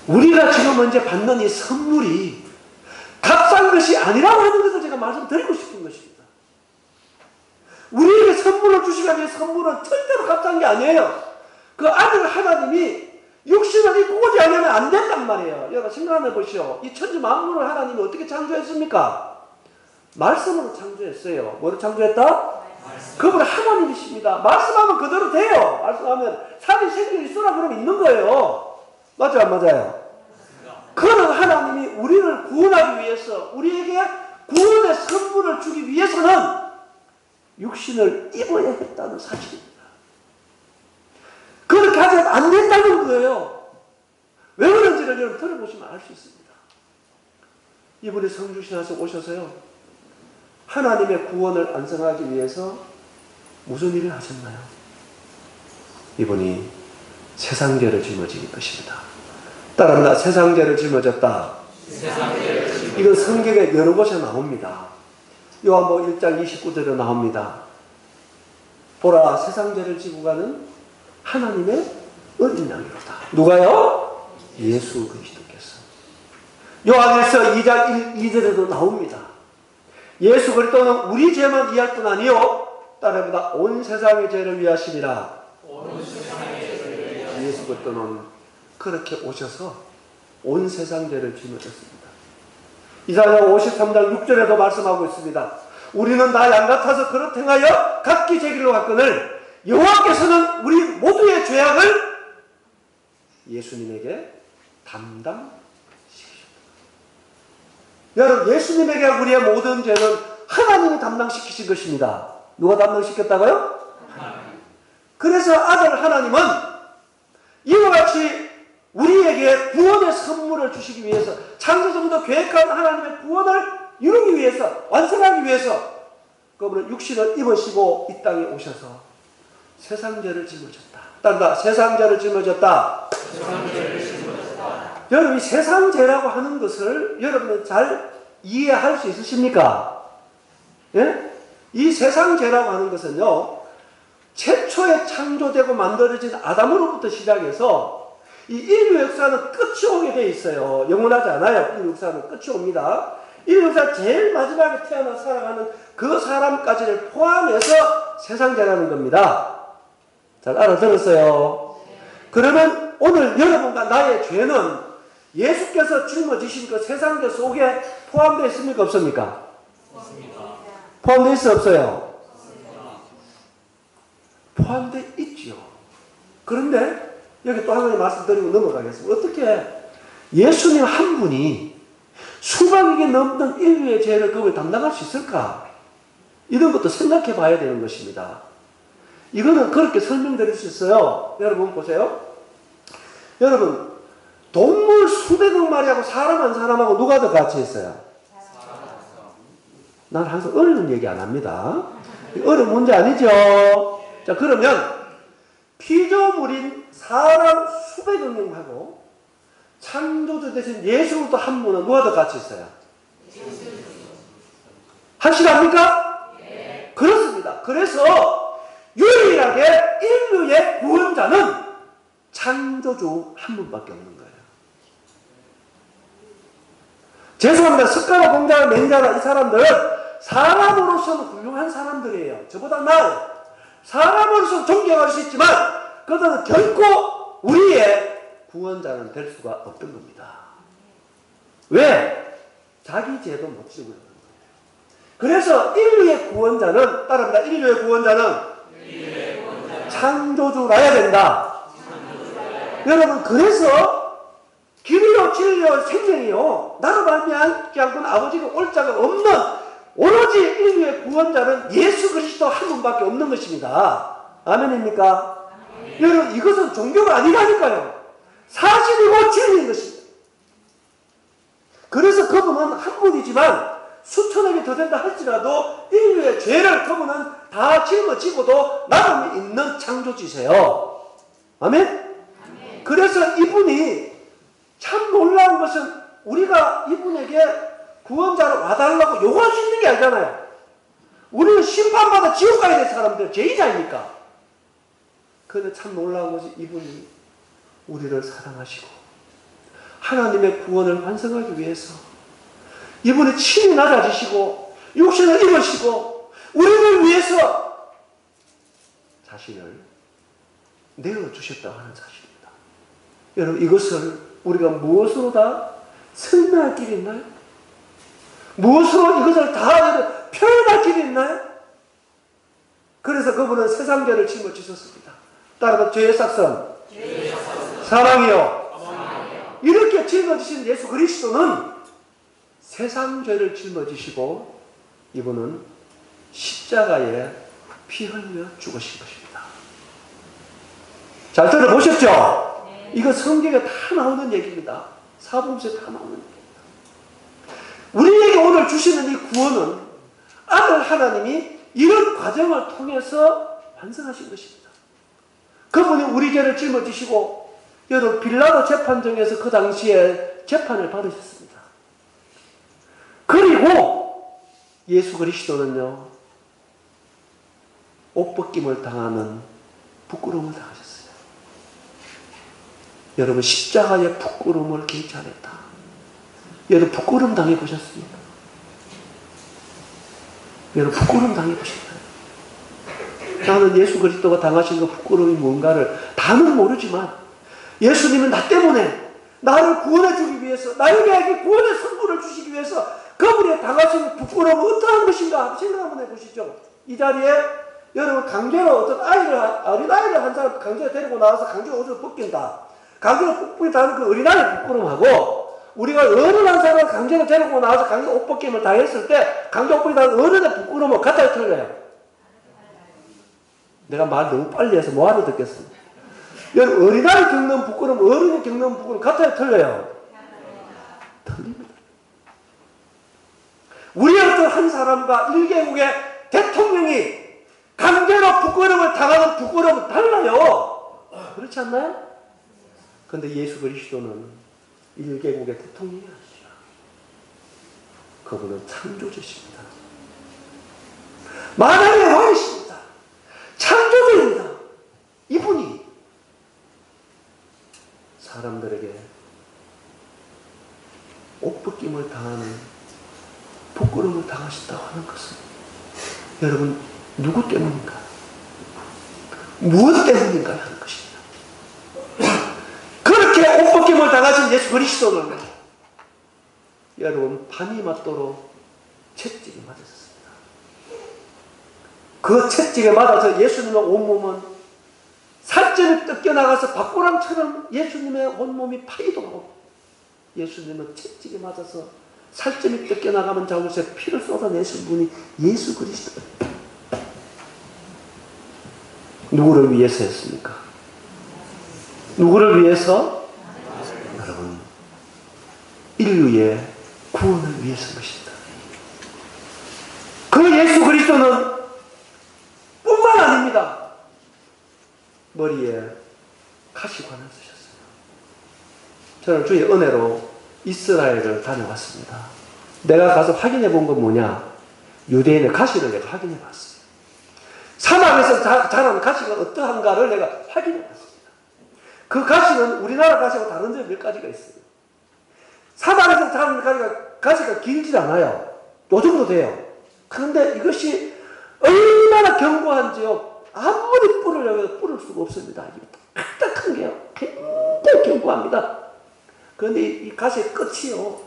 우리가 지금 현재 받는 이 선물이 값싼 것이 아니라고 하는 것을 제가 말씀드리고 싶은 것입니다. 우리에게 선물을 주시면 이 선물은 절대로 값싼 게 아니에요. 그 아들 하나님이 육신을 입고 오지 않으면 안 된단 말이에요. 여러분 생각해 보시오. 이 천지 만물을 하나님이 어떻게 창조했습니까? 말씀으로 창조했어요. 뭐로 창조했다? 그분 하나님이십니다. 말씀하면 그대로 돼요. 말씀하면 산이 생길 있으라 그러면 있는 거예요. 맞죠? 안 맞아요? 그런 하나님이 우리를 구원하기 위해서, 우리에게 구원의 선물을 주기 위해서는 육신을 입어야 했다는 사실입니다. 그렇게 하면 안 된다는 거예요. 왜 그런지를 여러분 들어보시면 알 수 있습니다. 이분이 성주신에서 오셔서요, 하나님의 구원을 완성하기 위해서 무슨 일을 하셨나요? 이분이 세상죄를 짊어진 것입니다. 따라합니다. 세상죄를 짊어졌다. 이건 성경에 여러 곳에 나옵니다. 요한복음 1장 29절에 나옵니다. 보라, 세상죄를 지고 가는 하나님의 어린 양이로다. 누가요? 예수 그리스도께서. 요한일서 2장 2절에도 나옵니다. 예수 그리스도는 우리 죄만 이해할 뿐 아니요, 따라합니다. 온 세상의 죄를 위하심이라. 예수 그리스도는 그렇게 오셔서 온 세상 죄를 짊어졌습니다. 이사야 53장 6절에도 말씀하고 있습니다. 우리는 다 양같아서 그릇 행하여 각기 제 길로 갔거늘 여호와께서는 우리 모두의 죄악을 예수님에게 담당시키셨다. 여러분, 예수님에게 우리의 모든 죄는 하나님이 담당시키신 것입니다. 누가 담당시켰다고요? 그래서 아들 하나님은 이와 같이 우리에게 구원의 선물을 주시기 위해서, 창조전부터 계획한 하나님의 구원을 이루기 위해서, 완성하기 위해서 그분은 육신을 입으시고 이 땅에 오셔서 세상죄를 짊어졌다. 따른다. 세상죄를 짊어졌다. 여러분, 이 세상죄라고 하는 것을 여러분은 잘 이해할 수 있으십니까? 예? 이 세상죄라고 하는 것은요, 최초에 창조되고 만들어진 아담으로부터 시작해서 이 인류 역사는 끝이 오게 돼 있어요. 영원하지 않아요. 인류 역사는 끝이 옵니다. 인류 역사 제일 마지막에 태어나 살아가는 그 사람까지를 포함해서 세상죄라는 겁니다. 잘 알아들었어요? 그러면 오늘 여러분과 나의 죄는 예수께서 짊어지신 그 세상죄 속에 포함되어 있습니까? 없습니까? 포함되어 있어? 없어요? 포함되어 있지요. 그런데 여기 또 한 가지 말씀드리고 넘어가겠습니다. 어떻게 예수님 한 분이 수백억이 넘는 인류의 죄를 그걸 담당할 수 있을까? 이런 것도 생각해 봐야 되는 것입니다. 이거는 그렇게 설명드릴 수 있어요. 여러분 보세요. 여러분, 동물 수백억 마리하고 사람 한 사람하고 누가 더 같이 있어요? 난 항상 어려운 얘기 안 합니다. 어려운 문제 아니죠? 자, 그러면 피조물인 사람 수백억 명하고 창조주 대신 예수부터 한 분은 누가 더 같이 있어요? 확실합니까? 네. 그렇습니다. 그래서 유일하게 인류의 구원자는 창조주 한 분밖에 없는 거예요. 죄송합니다. 석가라, 공자라, 맹자라 이 사람들은 사람으로서는 훌륭한 사람들이에요. 저보다 나아요. 사람으로서는 존경할 수 있지만 그들은 결코 우리의 구원자는 될 수가 없던 겁니다. 왜? 자기 죄도 못 지고 있는 거예요. 그래서 인류의 구원자는, 따릅니다. 인류의 구원자는 창조주라야 된다. 여러분, 그래서 길이요 진리요 생명이요 나로 말미암지 않고는 아버지가 올 자가 없는 오로지 인류의 구원자는 예수 그리스도 한 분밖에 없는 것입니다. 아멘입니까? 아멘. 여러분, 이것은 종교가 아니라니까요. 사실이고 진리인 것입니다. 그래서 그분은 한 분이지만 수천억이 더 된다 할지라도 인류의 죄를 그분은 다 짊어지고도 나름이 있는 창조주세요. 아멘? 아멘. 그래서 이분이 참 놀라운 것은 우리가 이분에게 구원자로 와달라고 요구할 수 있는 게 아니잖아요. 우리는 심판받아 지옥 가야 될 사람들, 죄인자입니까? 그런데 참 놀라운 것이 이분이 우리를 사랑하시고 하나님의 구원을 완성하기 위해서 이분이 친히 낮아지시고 육신을 입으시고 우리를 위해서 자신을 내어주셨다고 하는 사실입니다. 여러분, 이것을 우리가 무엇으로 다 설명할 길이 있나요? 무엇으로 이것을 다 표현할 길이 있나요? 그래서 그분은 세상죄를 짊어지셨습니다. 따라서 죄의 삭선, 사랑이요. 이렇게 짊어지신 예수 그리스도는 세상 죄를 짊어지시고 이분은 십자가에 피 흘려 죽으신 것입니다. 잘 들어보셨죠? 이거 성경에 다 나오는 얘기입니다. 사복음서에 다 나오는 얘기입니다. 우리에게 오늘 주시는 이 구원은 아들 하나님이 이런 과정을 통해서 완성하신 것입니다. 그분이 우리 죄를 짊어지시고 여러분 빌라도 재판정에서 그 당시에 재판을 받으셨습니다. 그리고 예수 그리스도는요, 옷벗김을 당하는 부끄러움을 당하셨어요. 여러분 십자가의 부끄러움을 경찰했다. 여러분 부끄러움 당해보셨습니까? 여러분 부끄러움 당해보셨나요? 나는 예수 그리스도가 당하신 그 부끄러움이 뭔가를 다는 모르지만 예수님은 나 때문에 나를 구원해주기 위해서, 나에게 구원의 선물을 주시기 위해서 그분이 당하신 부끄러움은 어떠한 것인가 생각 한번 해보시죠. 이 자리에 여러분 강제로 어떤 어린아이를 한 사람 강제로 데리고 나와서 강제로 옷을 벗긴다. 강제로 벗긴다는 그 어린아이의 부끄러움하고 우리가 어른 한 사람을 강제로 데리고 나와서 강제로 옷 벗김을 당했을 때 강제로 옷 벗긴다는 어른의 부끄러움은 같아요, 틀려요? 내가 말 너무 빨리 해서 뭐하러 듣겠습니까? 여러분 어린아이 겪는 부끄러움, 어른이 겪는 부끄러움 같아요, 틀려요? 틀립니다. 우리 어떤 한 사람과 1개국의 대통령이 강제로 부끄러움을 당하는 부끄러움은 달라요. 그렇지 않나요? 그런데 예수 그리스도는 1개국의 대통령이 아니시죠. 그분은 창조주십니다. 만왕의 왕이십니다. 창조주입니다. 이분이 사람들에게 옷벗김을 당하는 부끄러움을 당하신다고 하는 것은 여러분 누구 때문인가? 무엇 때문인가 하는 것입니다. 그렇게 옷벗김을 당하신 예수 그리스도는 여러분 밤이 맞도록 채찍에 맞았습니다. 그 채찍에 맞아서 예수님의 온몸은 살점이 뜯겨나가서 박고랑처럼 예수님의 온몸이 파이도 하고 예수님은 채찍에 맞아서 살점이 뜯겨나가면 자국에서 피를 쏟아내신 분이 예수 그리스도. 누구를 위해서 했습니까? 누구를 위해서? 여러분 인류의 구원을 위해서 것입니다. 그 예수 그리스도는 뿐만 아닙니다. 머리에 가시관을 쓰셨어요. 저는 주의 은혜로 이스라엘을 다녀왔습니다. 내가 가서 확인해 본 건 뭐냐? 유대인의 가시를 내가 확인해 봤어요. 사막에서 자라는 가시가 어떠한가를 내가 확인해 봤습니다. 그 가시는 우리나라 가시하고 다른 점이 몇 가지가 있어요. 사막에서 자라는 가시가 길지 않아요. 요 정도 돼요. 그런데 이것이 얼마나 견고한지요. 아무리 뿌리려고 뿌릴 수가 없습니다. 딱딱한 게요. 굉장히 견고합니다. 그런데 이 가시의 끝이요.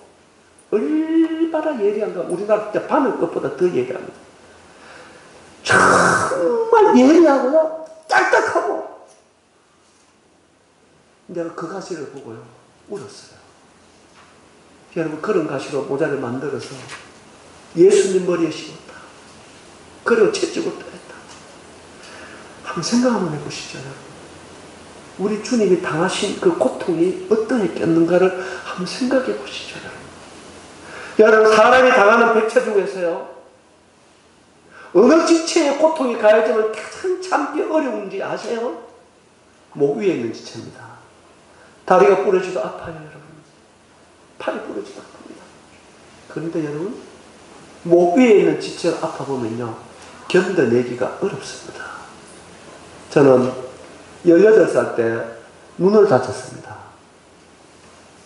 얼마나 예리한가. 우리나라 바늘 끝보다 더 예리합니다. 정말 예리하고요. 딱딱하고. 내가 그 가시를 보고요. 울었어요. 여러분 그런 가시로 모자를 만들어서 예수님 머리에 씌웠다. 그리고 채찍을 떠냈다. 한번 생각 한번 해보시죠. 우리 주님이 당하신 그 고통이 어떠했겠는가를 한번 생각해 보시죠. 여러분 사람이 당하는 백체 중에서요. 어느 지체의 고통이 가해지면 가장 참기 어려운지 아세요? 목 위에 있는 지체입니다. 다리가 부러지도 아파요, 여러분. 팔이 부러지도 아픕니다. 그런데 여러분 목 위에 있는 지체가 아파 보면요. 견뎌내기가 어렵습니다. 저는 18살 때 눈을 다쳤습니다.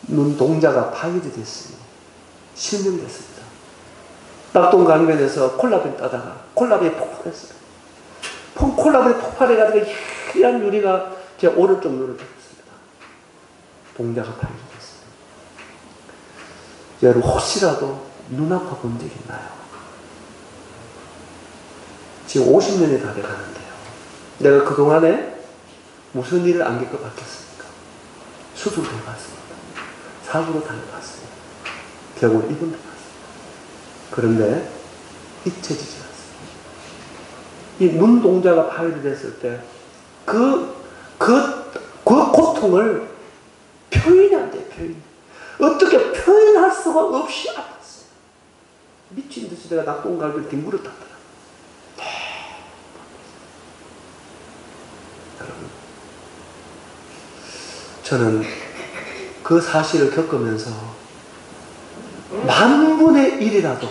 눈 동자가 파열이 됐어요. 실명됐습니다. 낙동강변에서 콜라빈 따다가 콜라빈이 폭발했어요. 콜라빈이 폭발해가지고 희한 유리가 제 오른쪽 눈을 덮었습니다. 동자가 파열이 됐어요. 여러분 혹시라도 눈 아파 본 적 있나요? 지금 50년이 다 돼가는데요. 내가 그동안에 무슨 일을 안 겪어봤겠습니까? 수술도 해봤습니다. 사고도 당해봤습니다. 병원 입원도 해봤습니다. 그런데 잊혀지지 않습니다. 이 눈동자가 파열됐을 때 그 고통을 표현이 안 돼요. 어떻게 표현할 수가 없이 아팠어요. 미친 듯이 내가 낙동갈비를 뒹굴었다더라. 여러분, 저는 그 사실을 겪으면서 만분의 1이라도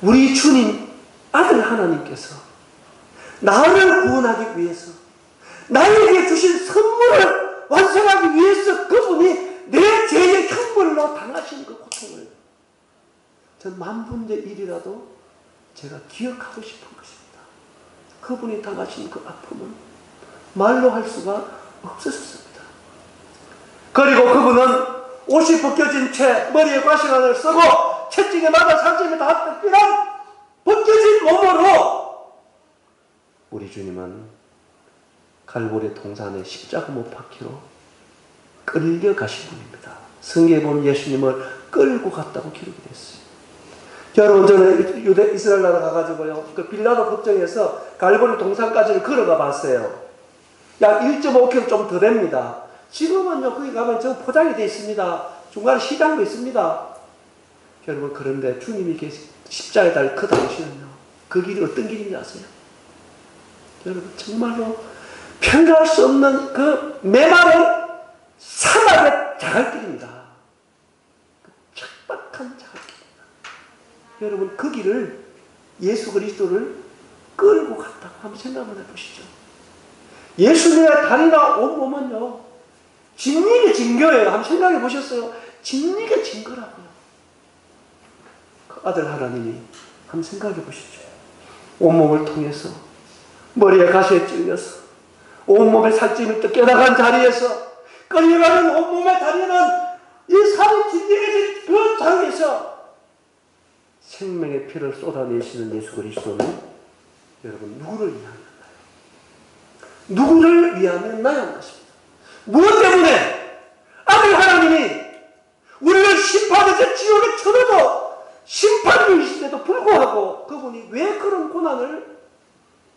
우리 주님 아들 하나님께서 나를 구원하기 위해서 나에게 주신 선물을 완성하기 위해서 그분이 내 죄의 형벌로 당하신 그 고통을 전 만분의 1이라도 제가 기억하고 싶은 것입니다. 그분이 당하신 그 아픔은 말로 할 수가 없으셨습니다. 그리고 그분은 옷이 벗겨진 채 머리에 과시관을 쓰고 채찍에 맞아 상처에 닿았던 삐랑 벗겨진 몸으로 우리 주님은 갈보리 동산에 십자가 못 박히로 끌려가신 분입니다. 성경에 보면 예수님을 끌고 갔다고 기록이 됐어요. 여러분, 저는 이스라엘 나라 가가지고요, 그 빌라도 법정에서 갈보리 동산까지를 걸어가 봤어요. 약 1.5km 좀 더 됩니다. 지금은요, 거기 가면 저 포장이 되어 있습니다. 중간에 시장도 있습니다. 여러분, 그런데 주님이 십자가에 달린 그 당시는요, 그 길이 어떤 길인지 아세요? 여러분, 정말로 평가할 수 없는 그 메마른 사막의 자갈길입니다. 그 척박한 자갈길입니다. 여러분, 그 길을 예수 그리스도를 끌고 갔다고 한번 생각을 해보시죠. 예수님의 다리나 온몸은요, 진리의 증거예요. 한번 생각해 보셨어요? 진리의 증거라고요. 그 아들 하나님이 한번 생각해 보시죠. 온몸을 통해서 머리에 가시에 찔려서 온몸에 살찜이 뜯겨나간 자리에서 끌려가는 온몸의 다리는 이 살이 진리해진 그 자리에서 생명의 피를 쏟아내시는 예수 그리스도는 여러분 누구를 위하였나요? 누구를 위하였나요? 하는 것입니다. 무엇 때문에 아들 하나님이 우리를 심판해서 지옥에 쳐넣어도 심판주이신데도 불구하고 그분이 왜 그런 고난을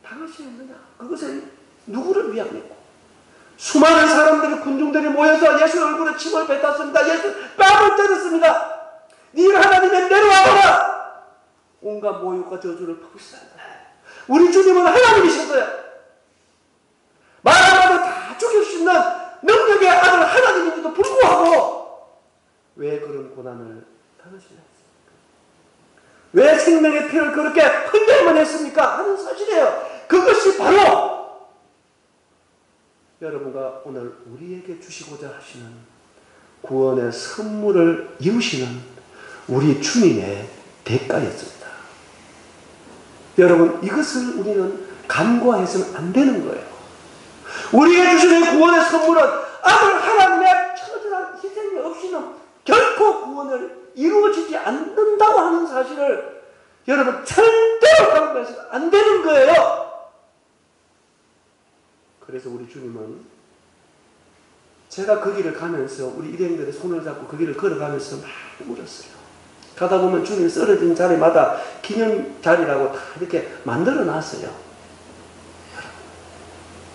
당하시느냐? 그것은 누구를 위함이고 수많은 사람들이 군중들이 모여서 예수 얼굴에 침을 뱉었습니다. 예수 뺨을 때렸습니다. 네가 하나님의 내려와봐라. 온갖 모욕과 저주를 퍼붓습니다. 우리 주님은 하나님이셨어요. 말 한마디 다 죽일 수 있는 능력의 아들 하나님인데도 불구하고 왜 그런 고난을 당하시냐? 왜 생명의 피를 그렇게 흘려야만 했습니까? 하는 사실이에요. 그것이 바로 여러분과 오늘 우리에게 주시고자 하시는 구원의 선물을 이루시는 우리 주님의 대가였습니다. 여러분, 이것을 우리는 간과해서는 안 되는 거예요. 우리에게 주시는 구원의 선물은 아들 하나님의 처절한 희생이 없이는 결코 구원을 이루어지지 않는다고 하는 사실을 여러분 절대로 간과해서는 안 되는 거예요. 그래서 우리 주님은 제가 그 길을 가면서 우리 일행들의 손을 잡고 그 길을 걸어가면서 막 울었어요. 가다 보면 주님 쓰러진 자리마다 기념 자리라고 다 이렇게 만들어 놨어요.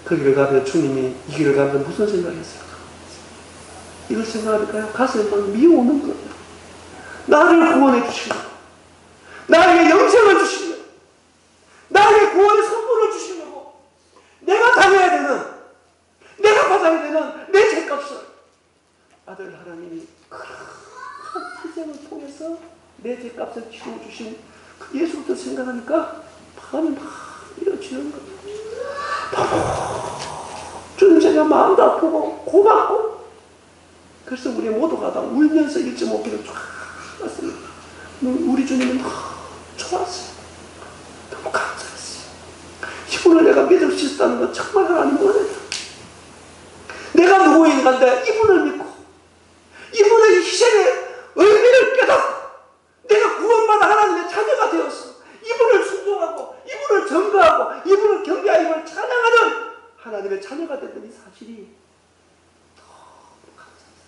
그 길을 가면 주님이 이 길을 가면서 무슨 생각했을까? 이걸 생각할까요? 가슴에 막 미워오는 거예요. 나를 구원해 주시고 나에게 영생을 주시고 나에게 구원의 선물을 주시려고 내가 당해야 되는, 내가 받아야 되는 내 죄값을 아들 하나님이 큰 희생을 통해서 내 죄값을 치러주신 그 예수부터 생각하니까 마음이 막 이어지는 거예요. 주님, 제가 마음도 아프고 고맙고 그래서 우리 모두가 다 울면서 1.5km 쫙 갔습니다. 우리 주님은 너무 좋았어요. 너무 감사했어요. 이분을 내가 믿을 수 있다는 건 정말 하나님의 은혜다. 내가 누구인가인데 이분을 믿고 이분의 희생의 의미를 깨닫고 내가 구원받아 하나님의 자녀가 되어서 이분을 순종하고 이분을 전가하고 이분을 경배하고 이분을 찬양하는 하나님의 자녀가 됐던 이 사실이 너무 감사합니다.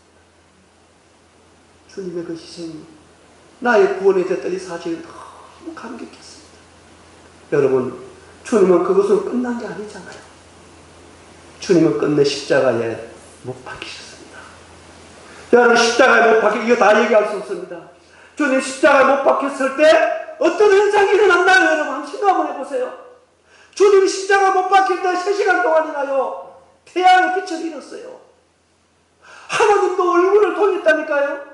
주님의 그 희생이 나의 구원이 됐던 이 사실이 너무 감격했습니다. 여러분, 주님은 그것으로 끝난 게 아니잖아요. 주님은 끝내 십자가에 못 박히셨습니다. 여러분, 십자가에 못 박히, 이거 다 얘기할 수 없습니다. 주님 십자가에 못 박혔을 때 어떤 현상이 일어났나요? 여러분, 한번 생각 한번 해보세요. 주님이 십자가에 못 박힐 때 3시간 동안이나요, 태양의 빛을 잃었어요. 하나님도 얼굴을 돌렸다니까요.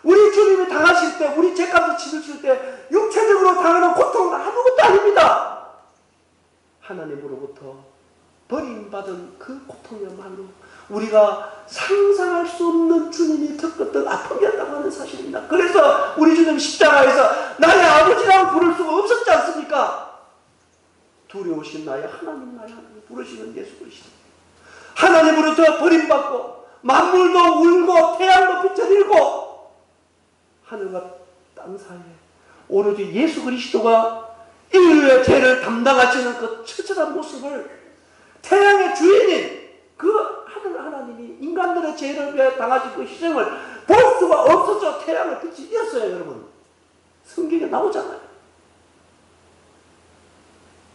우리 주님이 당하실 때, 우리 죄값을 치르실 때 육체적으로 당하는 고통은 아무것도 아닙니다. 하나님으로부터 버림받은 그 고통이야말로 우리가 상상할 수 없는 주님이 겪었던 아픔이었다고 하는 사실입니다. 그래서 우리 주님 십자가에서 나의 아버지라고 부를 수가 없었지 않습니까? 두려우신 나의 하나님, 나의 하나님 부르시는 예수 그리스도, 하나님으로부터 버림받고 만물도 울고 태양도 빛을 잃고 하늘과 땅 사이에 오로지 예수 그리스도가 인류의 죄를 담당하시는 그 처절한 모습을, 태양의 주인인 그 하나님이 인간들의 죄를 위해 당하신 그 희생을 볼 수가 없어서 태양의 빛이 잃었어요. 여러분, 성경에 나오잖아요.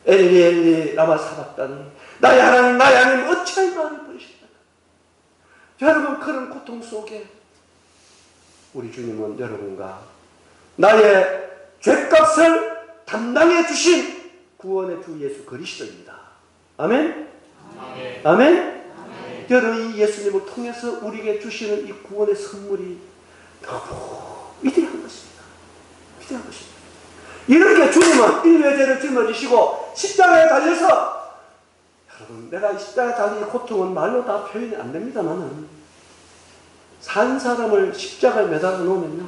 엘리 엘리 라마 사박다니, 나의 하나님 나의 하나님 어찌하여 나를 버리셨나요? 여러분, 그런 고통 속에 우리 주님은 여러분과 나의 죄값을 담당해 주신 구원의 주 예수 그리스도입니다. 아멘? 아멘? 아멘? 여러분, 이 예수님을 통해서 우리에게 주시는 이 구원의 선물이 너무 위대한 것입니다. 위대한 것입니다. 이렇게 주님은 인류의 죄를 짊어지시고 십자가에 달려서, 여러분, 내가 십자가에 달린 고통은 말로 다 표현이 안 됩니다만은, 산 사람을 십자가에 매달아 놓으면요,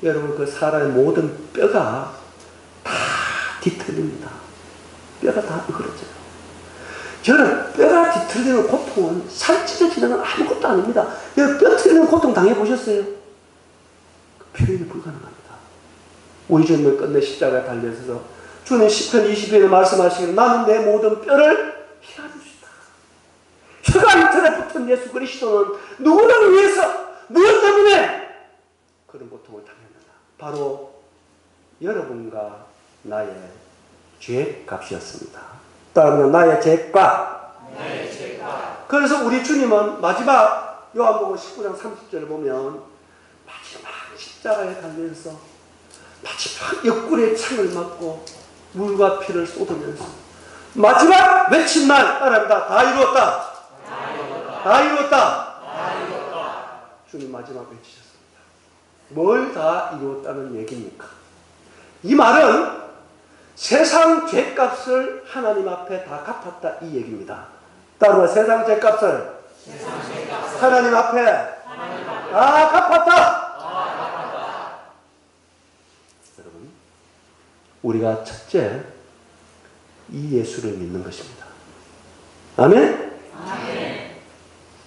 여러분, 그 사람의 모든 뼈가 다 뒤틀립니다. 뼈가 다 으그러져요. 저는 뼈가 뒤틀리는 고통은 살 찢어지는 건 아무것도 아닙니다. 여러분, 뼈 틀리는 고통 당해보셨어요? 표현이 불가능합니다. 우리 주님은 끝내 십자가에 달려서 주는 시편 20편에 말씀하시기를 나는 내 모든 뼈를 휘하리시다. 혀가 인터넷 붙은 예수 그리스도는 누구를 위해서, 무엇 때문에 그런 고통을 당했느냐? 바로 여러분과 나의 죄값이었습니다. 따라서 나의 죄값. 그래서 우리 주님은 마지막 요한복음 19장 30절을 보면 마지막 십자가에 달려서 마지막 옆구리에 창을 맞고 물과 피를 쏟으면서 마지막 외친 말 따라합니다. 다 이루었다. 다 이루었다. 주님 마지막 외치셨습니다. 뭘 다 이루었다는 얘기입니까? 이 말은 세상 죄값을 하나님 앞에 다 갚았다 이 얘기입니다. 따로 세상 죄값을 하나님 앞에 다 갚았다. 여러분, 우리가 첫째 이 예수를 믿는 것입니다. 아멘?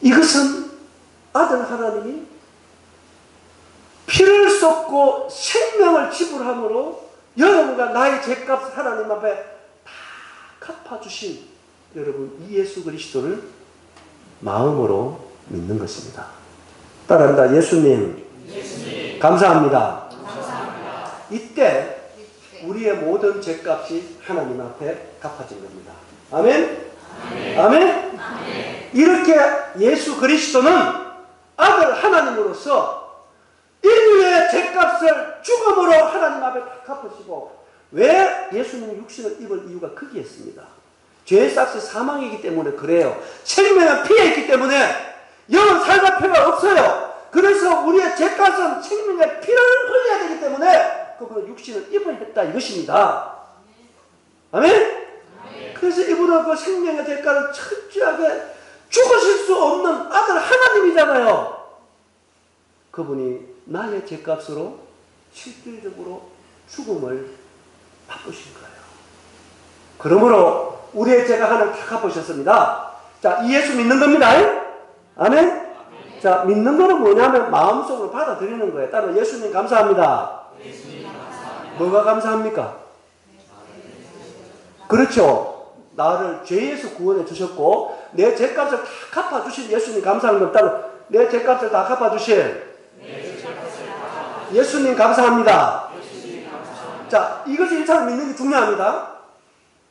이것은 아들 하나님이 피를 쏟고 생명을 지불함으로 여러분과 나의 죄값을 하나님 앞에 다 갚아주신 여러분 이 예수 그리스도를 마음으로 믿는 것입니다. 따라합니다. 예수님. 감사합니다. 이때 우리의 모든 죄값이 하나님 앞에 갚아진 겁니다. 아멘? 아멘? 이렇게 예수 그리스도는 아들 하나님으로서 인류의 죄값을 죽음으로 하나님 앞에 다 갚으시고, 왜 예수님은 육신을 입을 이유가 거기였습니다. 죄의 싹이 사망이기 때문에 그래요. 생명은 피에 있기 때문에 영은 살과 피가 없어요. 그래서 우리의 죄값은 생명의 피를 흘려야 되기 때문에 그분은 육신을 입을 했다 이것입니다. 아멘? 그래서 이분은 그 생명의 대가를 철저하게 죽으실 수 없는 아들 하나님이잖아요. 그분이 나의 죄값으로 실질적으로 죽음을 바꾸신 거예요. 그러므로 우리의 죄가 하나님 다 갚으셨습니다. 자, 이 예수 믿는 겁니다. 아멘? 자, 믿는 거는 뭐냐면 마음속으로 받아들이는 거예요. 따로 예수님 감사합니다. 뭐가 감사합니까? 그렇죠. 나를 죄에서 구원해 주셨고 내 죄값을 다 갚아주신 예수님 감사하는 건 따로 내 죄값을 다 갚아주신 예수님 감사합니다. 자, 이것이 1차로 믿는 게 중요합니다.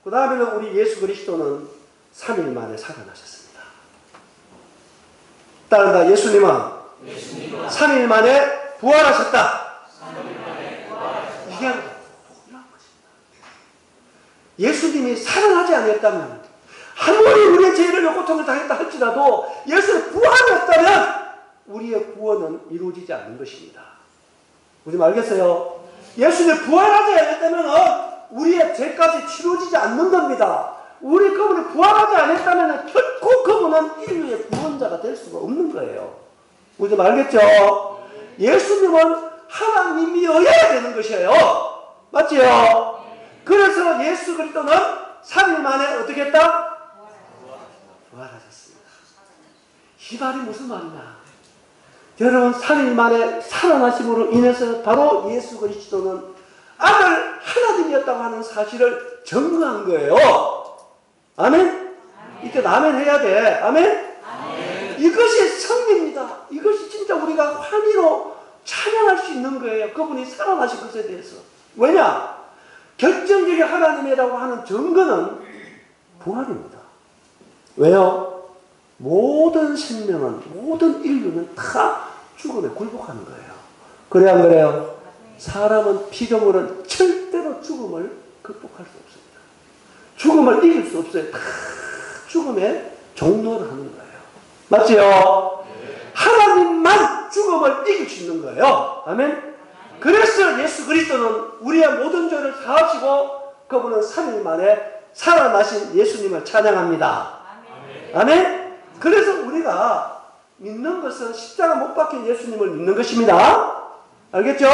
그 다음에는 우리 예수 그리스도는 3일 만에 살아나셨습니다. 따른다. 예수님은 3일 만에 부활하셨다. 이게 중요한 것입니다. 예수님이 살아나지 않았다면, 아무리 우리의 죄를 고통을 당했다 할지라도 예수의 부활이었다면 우리의 구원은 이루어지지 않는 것입니다. 우리 알겠어요? 예수님 부활하지 않았다면 우리의 죄까지 치루어지지 않는 겁니다. 우리 그분이 부활하지 않았다면 결코 그분은 인류의 구원자가 될 수가 없는 거예요. 우리 알겠죠? 예수님은 하나님이어야 되는 것이에요. 맞지요? 그래서 예수 그리스도는 3일 만에 어떻게 했다? 부활하셨습니다. 이 말이 무슨 말이냐? 여러분, 3일 만에 살아나심으로 인해서 바로 예수 그리스도는 아들 하나님이었다고 하는 사실을 증거한 거예요. 아멘? 이때 아멘 해야 돼. 아멘? 이것이 승리입니다. 이것이 진짜 우리가 환희로 찬양할 수 있는 거예요. 그분이 살아나신 것에 대해서. 왜냐? 결정적인 하나님이라고 하는 증거는 부활입니다. 왜요? 모든 생명은, 모든 인류는 다 죽음에 굴복하는 거예요. 그래 안 그래요? 사람은 피조물은 절대로 죽음을 극복할 수 없습니다. 죽음을 이길 수 없어요. 다 죽음에 종노를 하는 거예요. 맞지요? 하나님만 죽음을 이길 수 있는 거예요. 아멘? 그래서 예수 그리스도는 우리의 모든 죄를 사하시고 그분은 3일 만에 살아나신 예수님을 찬양합니다. 아멘? 그래서 우리가 믿는 것은 십자가 못 박힌 예수님을 믿는 것입니다. 알겠죠?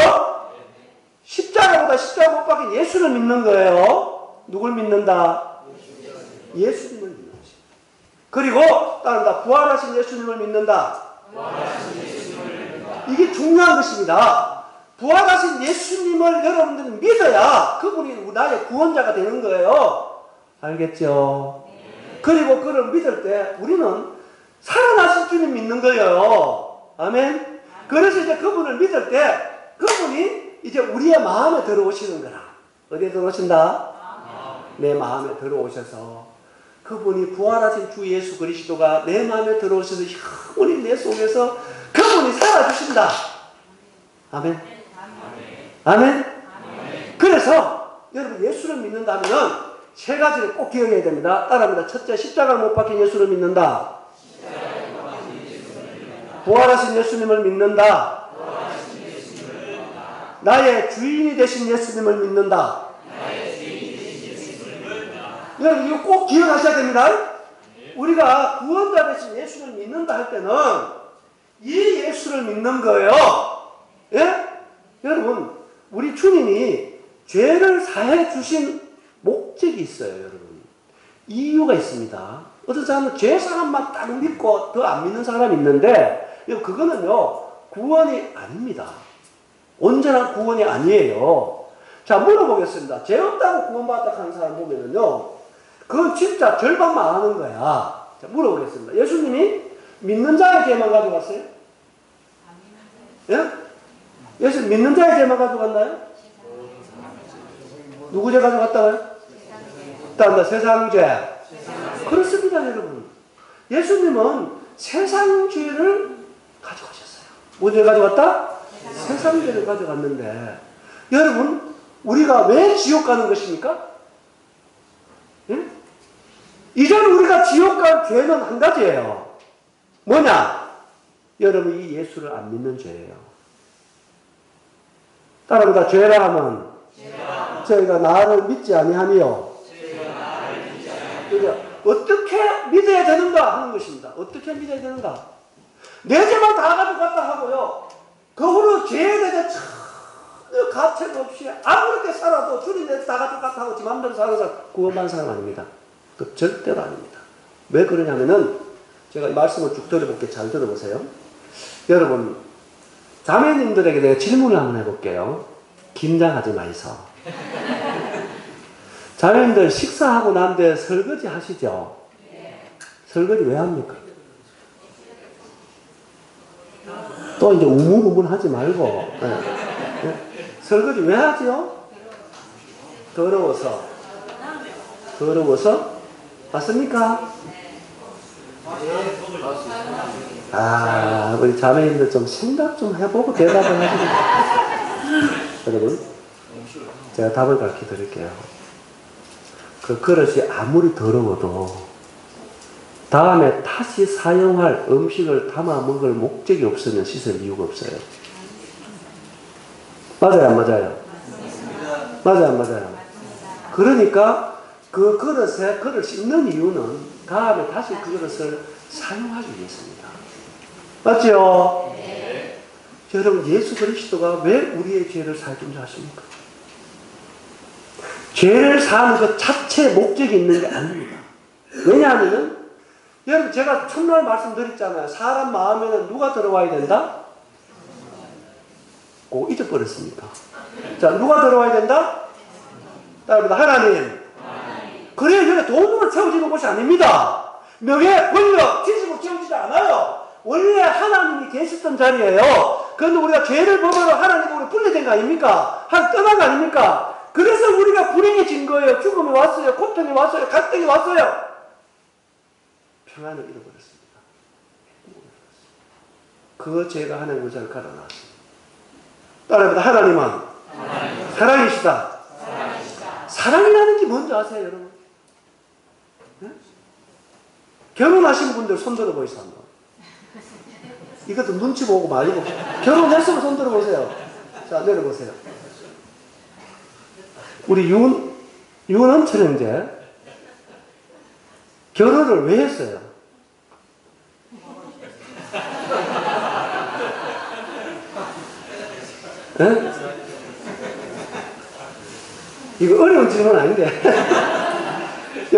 십자가보다 십자가 못 박힌 예수를 믿는 거예요. 누굴 믿는다? 예수님을 믿는 것입니다. 그리고 따른다. 부활하신 예수님을 믿는다. 이게 중요한 것입니다. 부활하신 예수님을 여러분들은 믿어야 그분이 나의 구원자가 되는 거예요. 알겠죠? 그리고 그를 믿을 때 우리는 살아나신 주님 믿는 거예요. 아멘? 그래서 이제 그분을 믿을 때 그분이 이제 우리의 마음에 들어오시는 거라. 어디에 들어오신다? 내 마음에 들어오셔서 그분이 부활하신 주 예수 그리스도가 내 마음에 들어오셔서 영원히 내 속에서 그분이 살아주신다. 아멘? 아멘? 그래서 여러분 예수를 믿는다면 세 가지를 꼭 기억해야 됩니다. 따라합니다. 첫째, 십자가를 못 박힌 예수를 믿는다. 부활하신 예수님을 믿는다. 나의 주인이 되신 예수님을 믿는다. 여러분 이거 꼭 기억하셔야 됩니다. 우리가 구원자 되신 예수를 믿는다 할 때는 이 예수를 믿는 거예요. 예? 여러분 우리 주님이 죄를 사해 주신 목적이 있어요. 여러분 이유가 있습니다. 어떤 사람은 죄사함만 딱 믿고 더 안 믿는 사람이 있는데 그거는요 구원이 아닙니다. 온전한 구원이 아니에요. 자 물어보겠습니다. 죄 없다고 구원받았다 하는 사람 보면은요 그건 진짜 절반만 하는 거야. 자 물어보겠습니다. 예수님이 믿는 자의 죄만 가져갔어요? 예? 예수 믿는 자의 죄만 가져갔나요? 누구 죄 가져갔다고요? 일단 세상 죄. 그렇습니다, 여러분. 예수님은 세상 죄를 가져가셨어요. 뭐 죄 가져갔다? 세상 죄를 가져갔는데, 여러분, 우리가 왜 지옥 가는 것입니까? 예? 이전 우리가 지옥 갈 죄는 한 가지예요. 뭐냐? 여러분, 이 예수를 안 믿는 죄예요. 따라합니다. 죄라 하면 저희가 나를 믿지 아니하며 어떻게 믿어야 되는가 하는 것입니다. 어떻게 믿어야 되는가? 내 죄만 다 가져갔다 하고요. 그 후로 죄에 대해 전혀 가책 없이 아무렇게 살아도 주님 내 다 가져갔다 하고 지 맘대로 살아서 구원받는 사람 아닙니다. 그 절대로 아닙니다. 왜 그러냐면은 제가 이 말씀을 쭉 들어볼게요. 잘 들어보세요. 여러분 자매님들에게 내가 질문을 한번 해볼게요. 긴장하지 마이소. 자매님들 식사하고 난 뒤에 설거지 하시죠? 설거지 왜 합니까? 또 이제 우물우물 하지 말고. 네. 설거지 왜 하지요? 더러워서. 더러워서? 맞습니까? 아, 우리 자매님들 좀 생각 좀 해보고 대답을 하시면 여러분, 제가 답을 가르쳐 드릴게요. 그 그릇이 아무리 더러워도 다음에 다시 사용할 음식을 담아 먹을 목적이 없으면 씻을 이유가 없어요. 맞아요, 안 맞아요? 맞아요, 안 맞아요? 그러니까 그 그릇에 그릇을 씻는 이유는 다음에 다시 그 그릇을 사용하기 위해서입니다. 맞죠? 네. 여러분, 예수 그리스도가 왜 우리의 죄를 사해준 줄 아십니까? 죄를 사하는 것 자체에 목적이 있는 게 아닙니다. 왜냐하면 여러분, 제가 첫날 말씀드렸잖아요. 사람 마음에는 누가 들어와야 된다? 꼭 잊어버렸습니까? 자, 누가 들어와야 된다? 따라합니다. 하나님. 그래야 여기 돈으로 채워지는 곳이 아닙니다. 명예, 권력, 지식으로 채워지지 않아요. 원래 하나님이 계셨던 자리예요. 그런데 우리가 죄를 범하러 하나님과 우리 분리된 거 아닙니까? 떠난 거 아닙니까? 그래서 우리가 불행해진 거예요. 죽음이 왔어요. 고통이 왔어요. 갈등이 왔어요. 평안을 잃어버렸습니다. 그 죄가 하나님 의자를 갈아놨습니다. 따라합니다. 하나님은 사랑이시다. 사랑이라는 게 뭔지 아세요, 여러분? 네? 결혼하신 분들 손 들어보이세요, 한번. 이것도 눈치 보고 말고 결혼했으면 손 들어보세요. 자, 내려보세요. 우리 윤원철 형제 결혼을 왜 했어요? 네? 이거 어려운 질문 아닌데.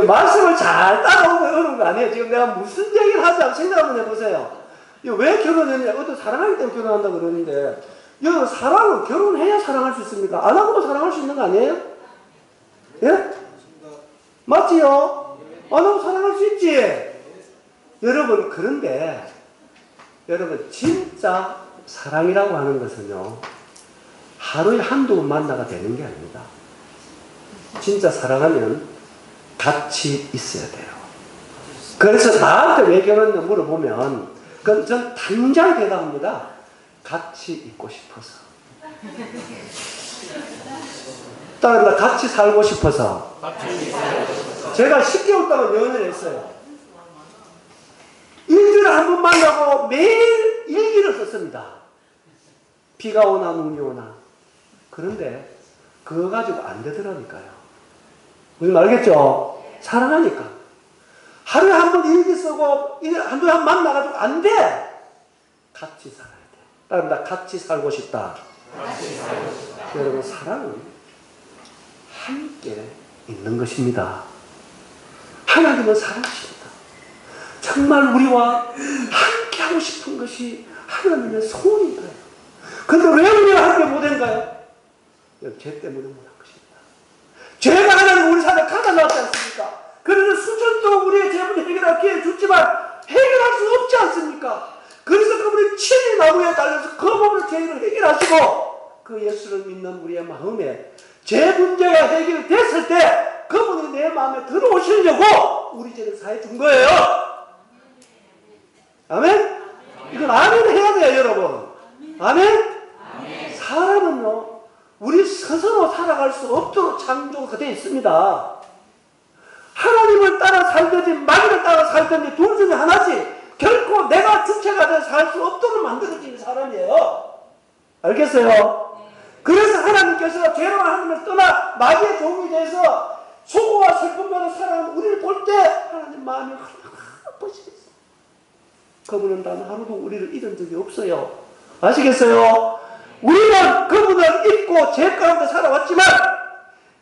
말씀을 잘 따라오면 어려운 거 아니에요. 지금 내가 무슨 얘기를 하지 않고 생각 한번 해보세요. 왜 결혼했냐? 어떤 사랑하기 때문에 결혼한다고 그러는데, 여러분, 사랑은 결혼해야 사랑할 수 있습니까? 안 하고도 사랑할 수 있는 거 아니에요? 예? 맞지요? 안 하고 사랑할 수 있지? 여러분, 그런데, 여러분, 진짜 사랑이라고 하는 것은요, 하루에 한두 번 만나가 되는 게 아닙니다. 진짜 사랑하면 같이 있어야 돼요. 그래서 나한테 왜 결혼했냐 물어보면, 그건 전 당장 대답합니다. 같이 있고 싶어서. 따라 같이 살고 싶어서. 제가 10개월 동안 연애를 했어요. 일주일에 한 번 만나고 매일 일기를 썼습니다. 비가 오나 눈이 오나. 그런데 그거 가지고 안 되더라니까요. 무슨 말 알겠죠? 사랑하니까. 하루에 한 번 일기 쓰고 한두 번 만나가지고 안 돼. 같이 살아야 돼. 따라합니다. 같이 살고 싶다. 여러분, 사랑은 함께 있는 것입니다. 하나님은 사랑이십니다. 정말 우리와 함께 하고 싶은 것이 하나님의 소원인 거예요. 그런데 왜 우리가 함께 못한가요? 죄 때문에 못한 것입니다. 죄가 하나님 우리 삶에 가다놨지 않습니까? 그래서 수천도 우리의 죄문을 해결할 기회를 줬지만 해결할 수 없지 않습니까? 그래서 그분이 친히 나무에 달려서 그 몸으로 죄를 해결하시고 그 예수를 믿는 우리의 마음에 죄 문제가 해결됐을 때 그분이 내 마음에 들어오시려고 우리 죄를 사해 준 거예요. 아멘? 이건 아멘 해야 돼요, 여러분. 아멘? 사람은요, 우리 스스로 살아갈 수 없도록 창조가 되어 있습니다. 하나님을 따라 살든지 마귀를 따라 살든지 둘 중에 하나지 결코 내가 주체가 돼서 살 수 없도록 만들어진 사람이에요. 알겠어요? 그래서 하나님께서 죄로만 하나님을 떠나 마귀의 도움이 돼서 수고와 슬픔으로 살아가는 우리를 볼 때 하나님 마음이 아프시겠어요. 그분은 단 하루도 우리를 잃은 적이 없어요. 아시겠어요? 우리는 그분을 잊고 죄 가운데 살아왔지만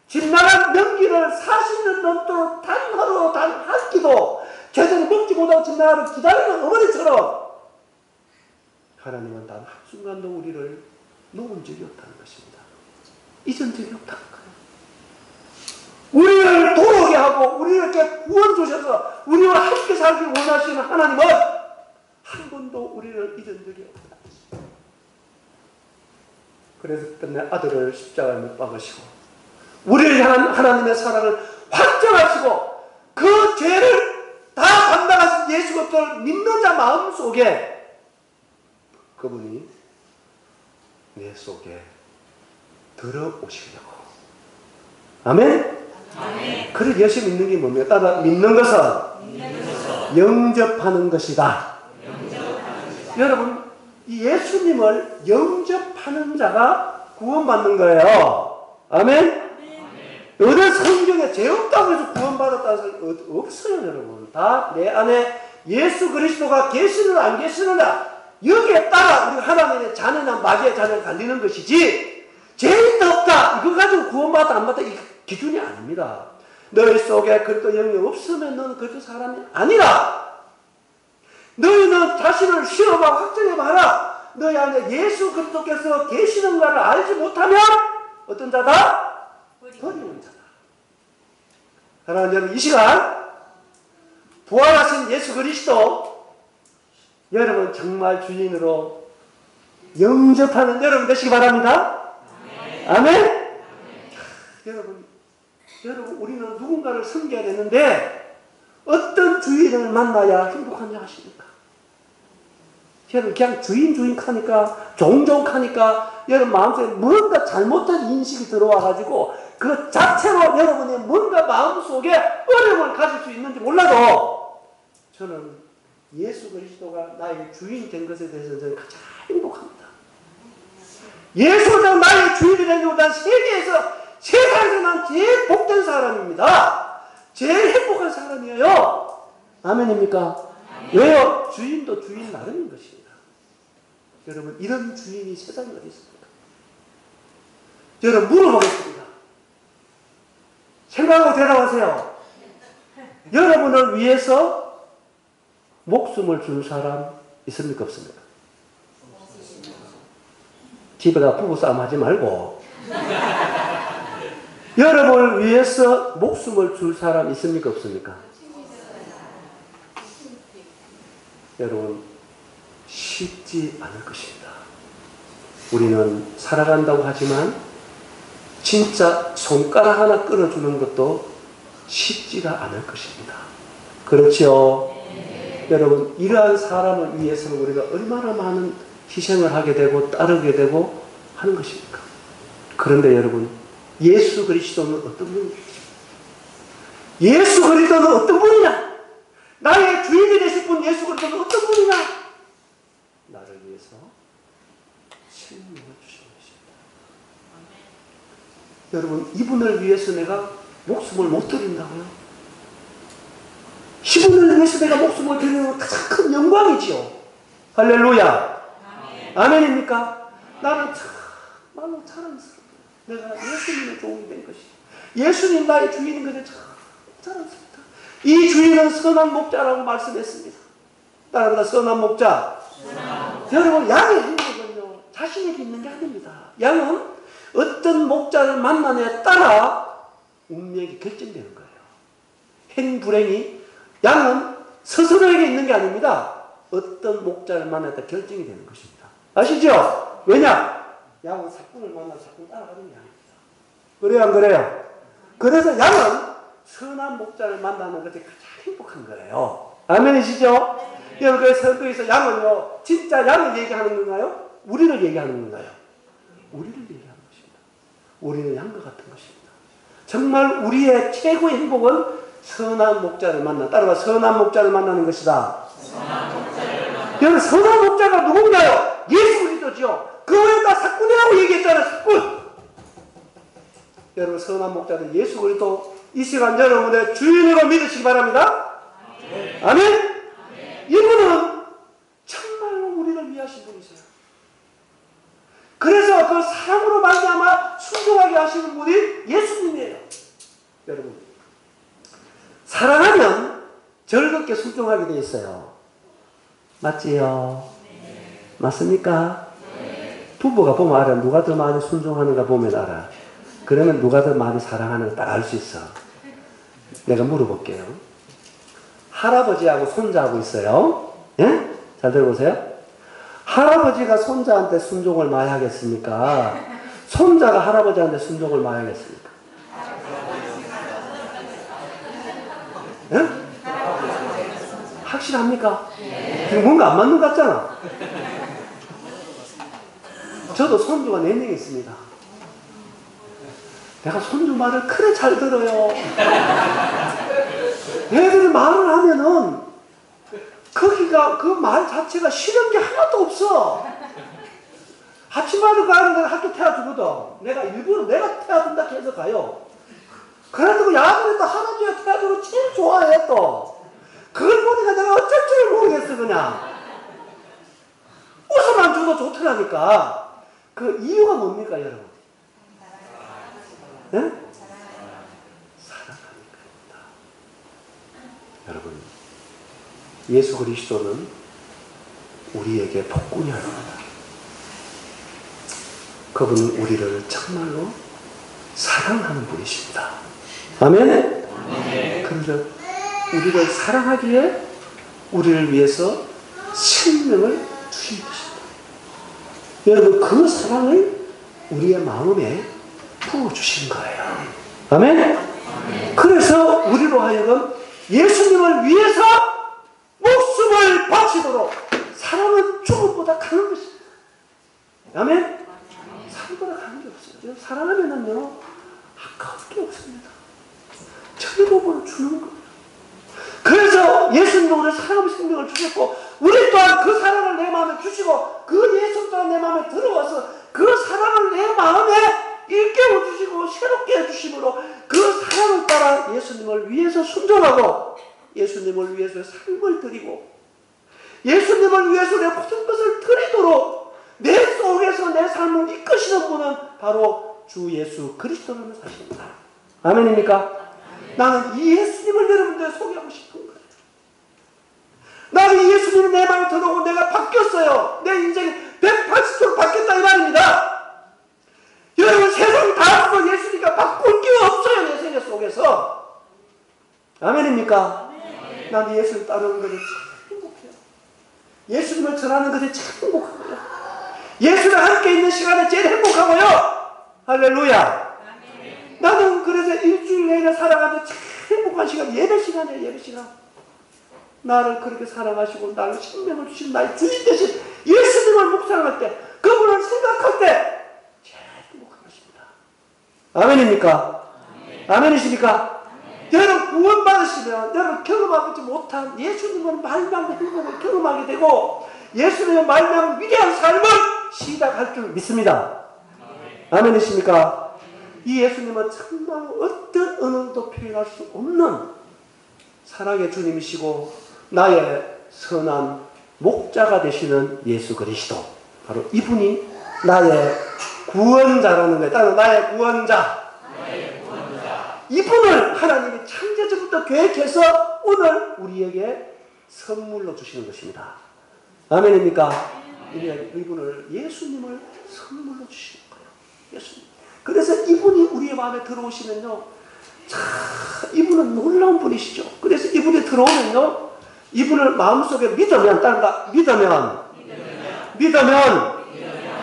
집나간 명기를 40년 넘도록 단 하루 단 한 끼도 제대로 먹지 못하고 집나가를 기다리는 어머니처럼 하나님은 단 한순간도 우리를 놓은 적이 없다는 것입니다. 잊은 적이 없다는 거예요. 우리를 돌아오게 하고 우리를 이렇게 구원 주셔서 우리와 함께 살기 원하시는 하나님은 한 번도 우리를 잊은 적이 없다. 그래서 끝내 아들을 십자가에 못 박으시고 우리를 향한 하나님의 사랑을 확정하시고 그 죄를 다 감당하신 예수 그리스도를 믿는 자 마음속에 그분이 내 속에 들어오시려고. 아멘? 아멘. 그를 열심히 믿는 게 뭡니까? 따라 믿는 것은 영접하는 것이다. 여러분, 이 예수님을 영접하는 자가 구원받는 거예요. 아멘? 어느 성경에 죄 없다고 해서 구원받았다는 사람이 없어요, 여러분. 다 내 안에 예수 그리스도가 계시느냐 안 계시느냐 여기에 따라 우리가 하나님의 자녀나 마귀의 자녀를 갈리는 것이지 죄 있다 없다 이거 가지고 구원받았다 안 받았다 이 기준이 아닙니다. 너희 속에 그리스도 영이 없으면 너는 그리스도 사람이 아니라 너희는 자신을 실험하고 확정해봐라. 너희 안에 예수 그리스도께서 계시는가를 알지 못하면 어떤 자다? 버리는 자다. 하나님 여러분 이 시간 부활하신 예수 그리스도 여러분 정말 주인으로 영접하는 여러분 되시기 바랍니다. 아멘? 여러분 우리는 누군가를 섬겨야 되는데 어떤 주인을 만나야 행복한지 아십니까? 여러분 그냥 주인 하니까 종종 하니까 여러분 마음속에 뭔가 잘못된 인식이 들어와가지고 그 자체로 여러분이 뭔가 마음속에 어려움을 가질 수 있는지 몰라도 저는 예수 그리스도가 나의 주인 된 것에 대해서 저는 가장 행복합니다. 예수가 나의 주인이 된 것보다 세계에서 세상에서 난 제일 복된 사람입니다. 제일 행복한 사람이에요. 아멘입니까? 왜요? 주인도 주인 나름인 것입니다. 여러분 이런 주인이 세상에 어디 있습니까? 여러분 물어보겠습니다. 생각하고 대답하세요. 여러분을 위해서 목숨을 준 사람 있습니까? 없습니까? 집에다 부부싸움 하지 말고 여러분을 위해서 목숨을 줄 사람 있습니까? 없습니까? 여러분 쉽지 않을 것입니다. 우리는 살아간다고 하지만 진짜 손가락 하나 끊어주는 것도 쉽지가 않을 것입니다. 그렇죠? 여러분 이러한 사람을 위해서는 우리가 얼마나 많은 희생을 하게 되고 따르게 되고 하는 것입니까? 그런데 여러분 예수 그리스도는 어떤 분이냐? 예수 그리스도는 어떤 분이냐? 나의 주인이 되실 분 예수 그리스도는 어떤 분이냐? 나를 위해서 생명을 주신 것입니다. 여러분 이분을 위해서 내가 목숨을 못 드린다고요? 이분을 위해서 내가 목숨을 드리는 건 가장 큰 영광이지요. 할렐루야. 아멘입니까? 나는 정말로 자랑스럽다. 내가 예수님의 종이 된 것이. 예수님 나의 주인인 것에 참 자랑스럽다. 이 주인은 선한 목자라고 말씀했습니다. 따라합니다. 선한 목자. 여러분 양의 행복은요 자신에게 있는 게 아닙니다. 양은 어떤 목자를 만나냐에 따라 운명이 결정되는 거예요. 행불행이 양은 스스로에게 있는 게 아닙니다. 어떤 목자를 만나야 결정이 되는 것입니다. 아시죠? 왜냐? 양은 사꾼을 만나서 사꾼 따라가는 게 아닙니다. 그래요 안 그래요? 그래서 양은 선한 목자를 만나는 것이 가장 행복한 거예요. 아멘이시죠? 여러분 그 성경에서 양은요 진짜 양을 얘기하는 건가요? 우리를 얘기하는 건가요? 우리를 얘기하는 것입니다. 우리는 양과 같은 것입니다. 정말 우리의 최고의 행복은 선한 목자를 만나. 따라가 선한 목자를 만나는 것이다. 여러분 선한 목자가 누군가요? 예수 그리스도지요. 그 외에다 사꾼이라고 얘기했잖아요. 사꾼. 여러분 선한 목자는 예수 그리스도 이 시간 여러분의 주인으로 믿으시기 바랍니다. 아멘. 이분은 정말로 우리를 위하신 분이세요. 그래서 그 사랑으로 말미암아 순종하게 하시는 분이 예수님이에요. 여러분 사랑하면 즐겁게 순종하게 되어 있어요. 맞지요? 맞습니까? 부부가 보면 알아. 누가 더 많이 순종하는가 보면 알아. 그러면 누가 더 많이 사랑하는가 딱 알 수 있어. 내가 물어볼게요. 할아버지하고 손자하고 있어요. 예? 잘 들어보세요. 할아버지가 손자한테 순종을 많이 하겠습니까? 손자가 할아버지한테 순종을 많이 하겠습니까? 예? 확실합니까? 뭔가 안 맞는 것 같잖아. 저도 손주가 4명 있습니다. 내가 손주 말을 그래 잘 들어요. 애들이 말을 하면은 거기가 그 말 자체가 싫은 게 하나도 없어. 아침마다 가는데 학교 태워주거든. 내가 일부러 내가 태워준다 해서 가요. 그래도 야근에 또 할아버지가 태워주고 제일 좋아해 또. 그걸 보니까 내가 어쩔 줄 모르겠어 그냥. 웃음만 줘도 좋더라니까. 그 이유가 뭡니까 여러분? 네? 사랑하니까입니다. 여러분, 예수 그리스도는 우리에게 복군이 합니다. 그분은 우리를 정말로 사랑하는 분이십니다. 아멘? 그런데 우리를 사랑하기에 우리를 위해서 생명을 주신 것입니다. 여러분, 그 사랑을 우리의 마음에 부어주신 거예요. 아멘? 그래서 우리로 하여금 예수님을 위해서 목숨을 바치도록 사랑은 죽음보다 강한 것입니다. 아멘? 사랑보다 강한 게 없어요. 사랑하면은요, 아까울 게 없습니다. 천국을 주는 거예요. 그래서 예수님도 우리를 사랑하며 생명을 주셨고, 우리 또한 그 사랑을 내 마음에 주시고, 그 예수 또한 내 마음에 들어와서 그 사랑을 내 마음에 일깨워 주시고 새롭게 해주심으로 그 사랑을 따라 예수님을 위해서 순종하고 예수님을 위해서 삶을 드리고 예수님을 위해서 내 모든 것을 드리도록 내 속에서 내 삶을 이끄시는 분은 바로 주 예수 그리스도라는 사실입니다. 아멘입니까? 나는 이 예수님을 여러분들 소개하고 싶은 거예요. 나는 이 예수님이 내 마음에 들어오고 내가 바뀌었어요. 내 인생이 180도로 바뀌었다 이 말입니다. 여러분, 세상 다 쓰고 예수니까 바꿀 게 없어요. 내 생애 속에서. 아멘입니까? 아멘. 난 예수를 따르는 것이 참 행복해요. 예수님을 전하는 것이 참 행복하고요. 예수랑 함께 있는 시간에 제일 행복하고요. 할렐루야. 아멘. 나는 그래서 일주일 내내 살아가는 참 행복한 시간, 예배 시간이에요. 예배 시간. 나를 그렇게 사랑하시고 나를 생명을 주신 나의 주인 되신 예수님을 묵상할 때, 그분을 생각할 때 아멘입니까? 아멘이십니까? 여러분 구원받으시면 여러분 경험하지 못한 예수님을 말미암은 행복을 경험하게 되고 예수님을 말미암은 위대한 삶을 시작할 줄 믿습니다. 아멘이십니까? 이 예수님은 정말 어떤 언어도 표현할 수 없는 사랑의 주님이시고 나의 선한 목자가 되시는 예수 그리스도, 바로 이분이 나의 구원자라는 거예요. 따로 나의 구원자. 이분을 하나님이 창세전부터 계획해서 오늘 우리에게 선물로 주시는 것입니다. 아멘입니까? 이분을 예수님을 선물로 주시는 거예요. 예수님. 그래서 이분이 우리의 마음에 들어오시면요, 참 이분은 놀라운 분이시죠. 그래서 이분이 들어오면요, 이분을 마음속에 믿으면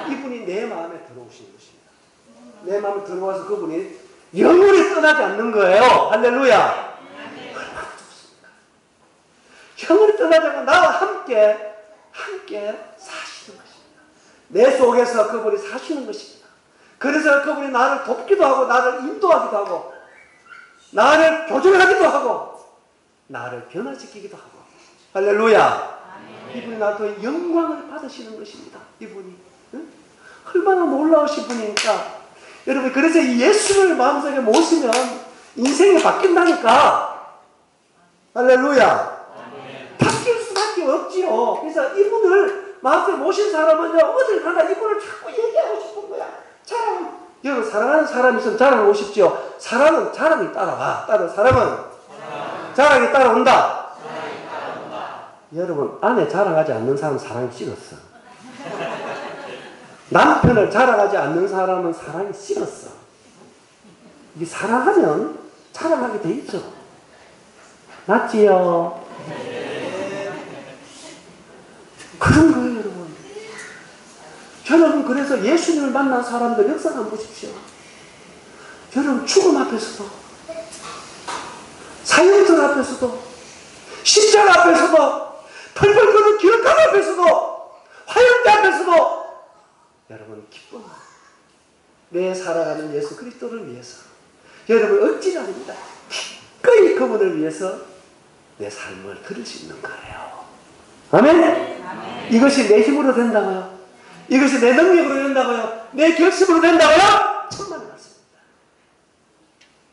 이분이 내 마음에 들어오시는 것입니다. 내 마음에 들어와서 그분이 영원히 떠나지 않는 거예요. 할렐루야. 얼마나 좋습니까? 영원히 떠나지 않고 나와 함께 사시는 것입니다. 내 속에서 그분이 사시는 것입니다. 그래서 그분이 나를 돕기도 하고 나를 인도하기도 하고 나를 교정하기도 하고 나를 변화시키기도 하고, 할렐루야. 이분이 나한테 영광을 받으시는 것입니다. 이분이 얼마나 놀라우신 분이니까. 여러분, 그래서 이 예수를 마음속에 모시면 인생이 바뀐다니까. 할렐루야. 바뀔 수밖에 없지요. 그래서 이분을 마음속에 모신 사람은요, 어딜 가나 이분을 자꾸 얘기하고 싶은 거야. 여러분, 사랑하는 사람이 있으면 자랑하고 싶지요. 자랑이 따라와. 사랑은 자랑이 따라온다. 여러분, 아내 자랑하지 않는 사람 사랑이 식었어. 남편을 자랑하지 않는 사람은 사랑이 식었어. 이게 사랑하면 자랑하게 돼 있죠. 맞지요? 그런 거예요, 여러분. 여러분, 그래서 예수님을 만난 사람들 역사 한번 보십시오. 여러분, 죽음 앞에서도, 사형들 앞에서도, 십자가 앞에서도, 펄펄 끓는 기록감 앞에서도, 화형대 앞에서도 여러분 기뻐. 내 살아가는 예수 그리스도를 위해서 여러분 억지가 아닙니다. 기꺼이 그분을 위해서 내 삶을 들을 수 있는 거예요. 아멘? 아멘. 이것이 내 힘으로 된다고요? 이것이 내 능력으로 된다고요? 내 결심으로 된다고요? 천만의 말씀입니다.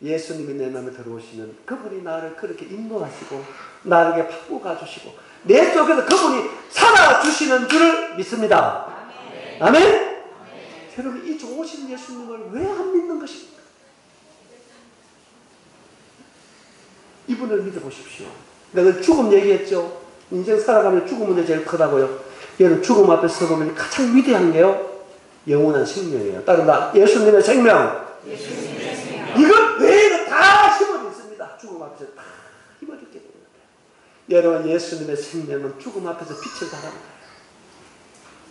예수님이 내 마음에 들어오시면 그분이 나를 그렇게 인도하시고 나에게 바꾸어 주시고 내 속에서 그분이 살아주시는 줄을 믿습니다. 아멘? 아멘? 여러분, 이 좋으신 예수님을 왜 안 믿는 것입니까? 이분을 믿어보십시오. 내가 죽음 얘기했죠. 인생 살아가면 죽음 문제 제일 크다고요. 여러분, 죽음 앞에 서보면 가장 위대한 게요, 영원한 생명이에요. 따른다, 예수님의 생명. 이것 외에는 다 힘을 있습니다. 죽음 앞에서 다 힘을 잃게 됩니다. 여러분, 예수님의 생명은 죽음 앞에서 빛을 발하는 거예요.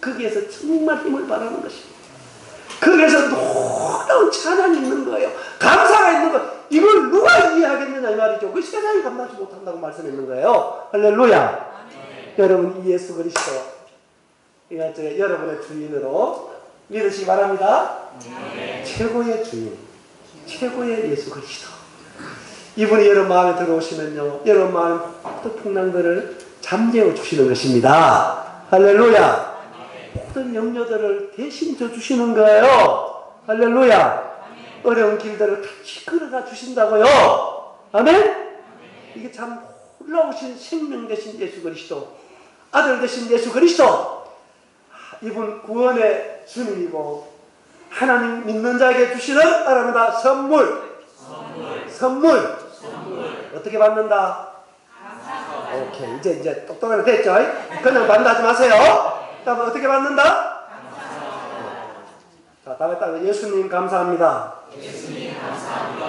거기에서 정말 힘을 발하는 것입니다. 거기에서 놀라운 찬양이 있는 거예요. 감사가 있는 거예요. 이걸 누가 이해하겠느냐 이 말이죠. 그 세상이 감당하지 못한다고 말씀했는 거예요. 할렐루야. 아멘. 여러분, 이 예수 그리스도 이거 여러분의 주인으로 믿으시기 바랍니다. 아멘. 최고의 주인, 최고의 예수 그리스도. 이분이 여러분 마음에 들어오시면요, 여러분 마음의 모든 풍랑들을 잠재워 주시는 것입니다. 할렐루야. 모든 염려들을 대신 져주시는 거예요. 할렐루야. 어려운 길들을 같이 걸어가 주신다고요. 아멘? 이게 참 놀라우신 생명 되신 예수 그리스도, 아들 되신 예수 그리스도, 이분 구원의 주님이고 하나님 믿는 자에게 주시는 따릅니다. 선물. 어떻게 받는다? 오케이, 이제 똑똑하게 됐죠? 그냥 받는다지 마세요. 다음 어떻게 받는다? 자, 다음에 따라 예수님 감사합니다.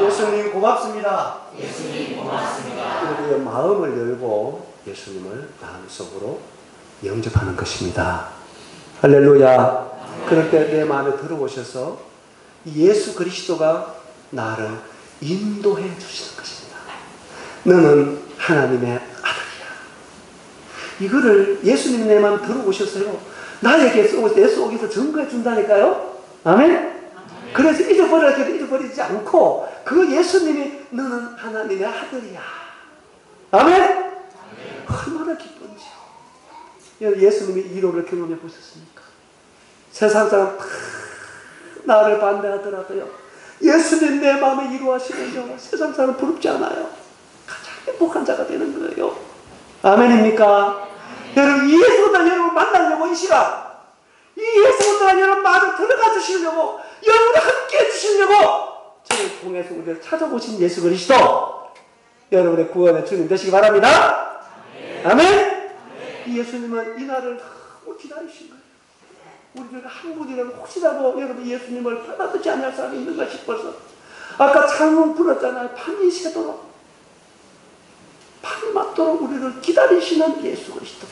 예수님 고맙습니다. 이렇게 마음을 열고 예수님을 마음속으로 영접하는 것입니다. 할렐루야. 그럴 때 내 마음에 들어오셔서 예수 그리스도가 나를 인도해 주시는 것입니다. 너는 하나님의 아들이야. 이거를 예수님이 내 마음에 들어오셔서요, 나에게 내 속에서 증거해 준다니까요. 아멘? 그래서 잊어버리지 않고 그 예수님이 너는 하나님의 아들이야. 아멘? 얼마나 기쁜지요. 예수님이 이로를 경험해 보셨습니까? 세상 사람 다 나를 반대하더라도요, 예수님 내 마음에 이루하시면요, 세상 사람 부럽지 않아요. 가장 행복한 자가 되는 거예요. 아멘입니까? 여러분, 이 예수가 여러분 만나려고 이 시간, 이 예수가 여러분 마음에 들어가 주시려고, 여러분과 함께 해주시려고 저를 통해서 우리를 찾아보신 예수 그리스도, 여러분의 구원의 주님 되시기 바랍니다. 아멘? 이 예수님은 이 날을 너무 기다리신 거예요. 우리 중에 한 분이라도 혹시라도 여러분 예수님을 받아들지 않을 사람이 있는가 싶어서, 아까 창문 불었잖아요. 밤이 새도록, 밤이 맞도록 우리를 기다리시는 예수 그리스도,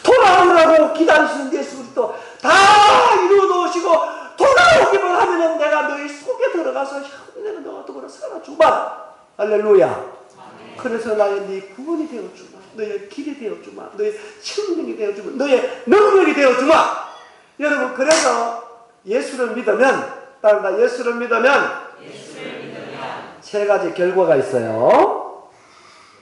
돌아오라고 기다리시는 예수 그리스도, 다 이루어 놓으시고 돌아오기만 하면 내가 너희 속에 들어가서 내가 너가 더불어 살아주마. 할렐루야. 그래서 나의 네 구원이 되어주마, 너의 길이 되어주마, 너의 생명이 되어주마, 너의 능력이 되어주마. 여러분, 그래서 예수를 믿으면, 따른다, 예수를 믿으면 세 가지 결과가 있어요.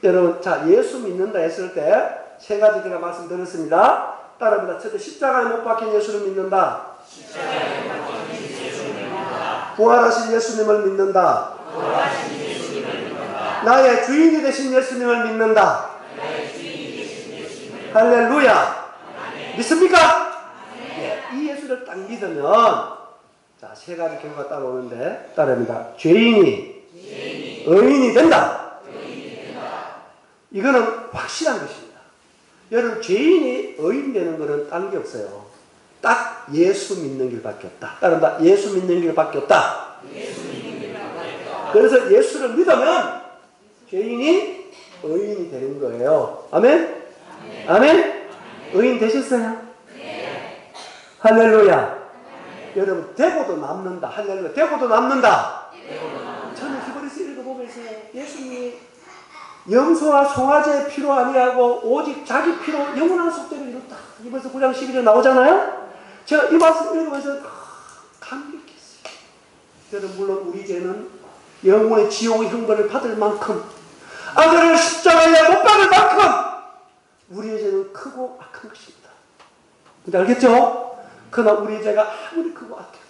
여러분, 자, 예수 믿는다 했을 때 세 가지 제가 말씀드렸습니다. 따릅니다. 첫째, 십자가에 못 박힌 예수를 믿는다. 부활하신 예수님을 믿는다. 나의 주인이 되신 예수님을 믿는다. 할렐루야. 믿습니까? 네, 이 예수를 딱 믿으면, 자, 세 가지 결과가 따라오는데, 따릅니다. 죄인이 의인이 된다. 이거는 확실한 것입니다. 여러분, 죄인이 의인 되는 것은 딴 게 없어요. 딱 예수 믿는 길밖에 없다. 따른다, 예수 믿는 길밖에 없다. 그래서 예수를 믿으면 죄인이 의인이 되는 거예요. 아멘? 아멘? 의인 되셨어요? 할렐루야. 여러분, 되고도 남는다. 할렐루야. 되고도 남는다. 저는 히브리서 읽어보면서 예수님이 염소와 송아지의 피로 아니하고 오직 자기 피로 영원한 속죄를 이뤘다. 이번서 9장 12절 나오잖아요. 제가 이 말씀 읽으면서 감격했어요. 여러분, 물론 우리 죄는 영원의 지옥의 형벌을 받을 만큼, 아들을 십자가에 못 박을 만큼 우리의 죄는 크고 악한 것입니다. 근데 알겠죠? 그러나 우리의 죄가 아무리 크고 악해도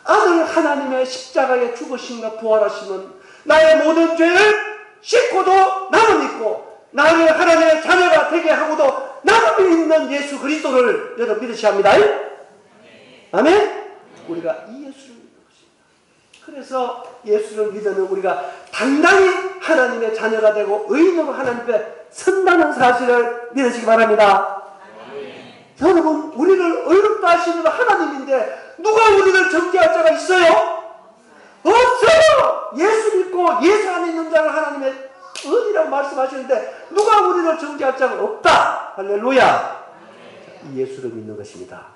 아들 하나님의 십자가에 죽으심과 부활하심은 나의 모든 죄를 씻고도 남은 있고 나를 하나님의 자녀가 되게 하고도 남은 있는 예수 그리스도를 여러분 믿으셔야 합니다. 아멘? 우리가 이 예수를 믿는 것입니다. 그래서 예수를 믿으면 우리가 당당히 하나님의 자녀가 되고 의인으로 하나님 앞에 선다는 사실을 믿으시기 바랍니다. 여러분, 우리를 의롭다 하시는 하나님인데 누가 우리를 정죄할 자가 있어요? 없어요! 예수 믿고 예수 안 믿는 자를 하나님의 은이라고 말씀하시는데 누가 우리를 정죄할 자가 없다. 할렐루야. 이 예수를 믿는 것입니다.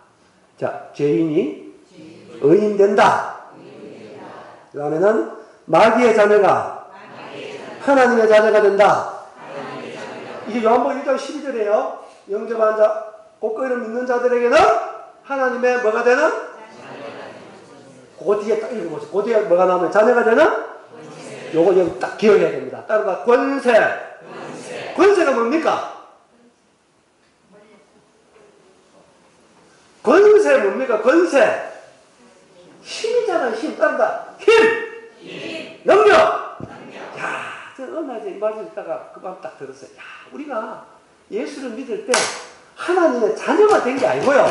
자, 죄인이 의인 된다. 그 다음에는 마귀의 자녀가 하나님의 자녀가 된다. 이게 요한복음 1장 12절이에요. 영접한 자, 곧그 이를 믿는 자들에게는 하나님의 뭐가 되는? 그 뒤에 딱 읽어보세요. 그 뒤에 뭐가 나오면 자녀가 되는? 요거 여기 딱 기억해야 됩니다. 따라가 권세. 권세가 뭡니까? 권세 뭡니까? 권세. 힘이잖아요. 힘. 따라가 힘. 능력. 야, 저 어느 날 이 말씀 듣다가 그 말 딱 들었어요. 야, 우리가 예수를 믿을 때 하나님의 자녀가 된 게 아니고요.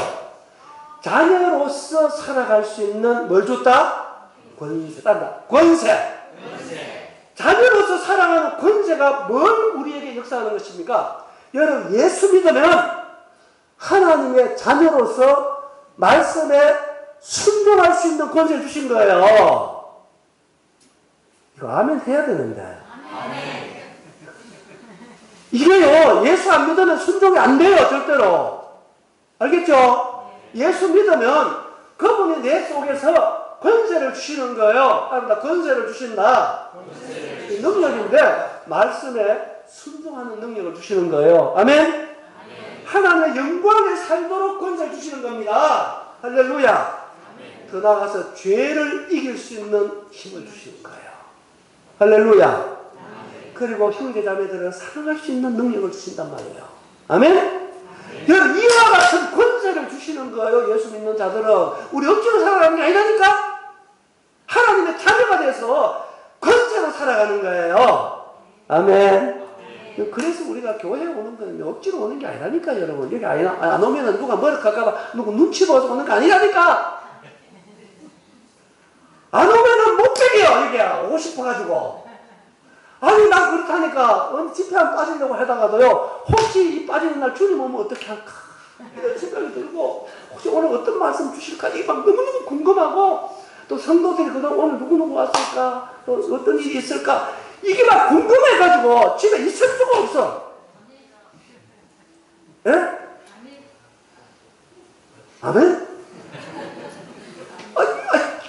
자녀로서 살아갈 수 있는 뭘 줬다? 권세. 따라가 권세. 자녀로서 살아가는 권세가 뭘 우리에게 역사하는 것입니까? 여러분, 예수 믿으면 하나님의 자녀로서 말씀에 순종할 수 있는 권세를 주신 거예요. 이거 아멘 해야 되는데. 이게요, 예수 안 믿으면 순종이 안 돼요, 절대로. 알겠죠? 예수 믿으면 그분이 내 속에서 권세를 주시는 거예요. 따라다 권세를 주신다. 능력인데 말씀에 순종하는 능력을 주시는 거예요. 아멘? 하나님의 영광에 살도록 권세를 주시는 겁니다. 할렐루야. 더 나아가서 죄를 이길 수 있는 힘을 주시는 거예요. 할렐루야. 그리고 형제자매들은 사랑할 수 있는 능력을 주신단 말이에요. 아멘? 여러분, 이와 같은 권세를 주시는 거예요. 예수 믿는 자들은. 우리 억지로 살아가는 게 아니라니까? 하나님의 자녀가 돼서 권세로 살아가는 거예요. 아멘. 그래서 우리가 교회에 오는 거는 억지로 오는 게 아니라니까, 여러분. 여기 안 오면 누가 머리카락가 누구 눈치 보여서 오는 거 아니라니까? 안 오면은 못 빼게요, 여기야. 오고 싶어가지고. 아니, 난 그렇다니까. 집회 안 빠지려고 하다가도요, 혹시 이 빠지는 날 주님 오면 어떻게 할까? 이런 생각이 들고, 혹시 오늘 어떤 말씀 주실까? 이게 막 너무너무 궁금하고, 또 성도들이 그동안 오늘 누구누구 왔을까? 또 어떤 일이 있을까? 이게 막 궁금해가지고 집에 있을 수가 없어. 예? 아멘?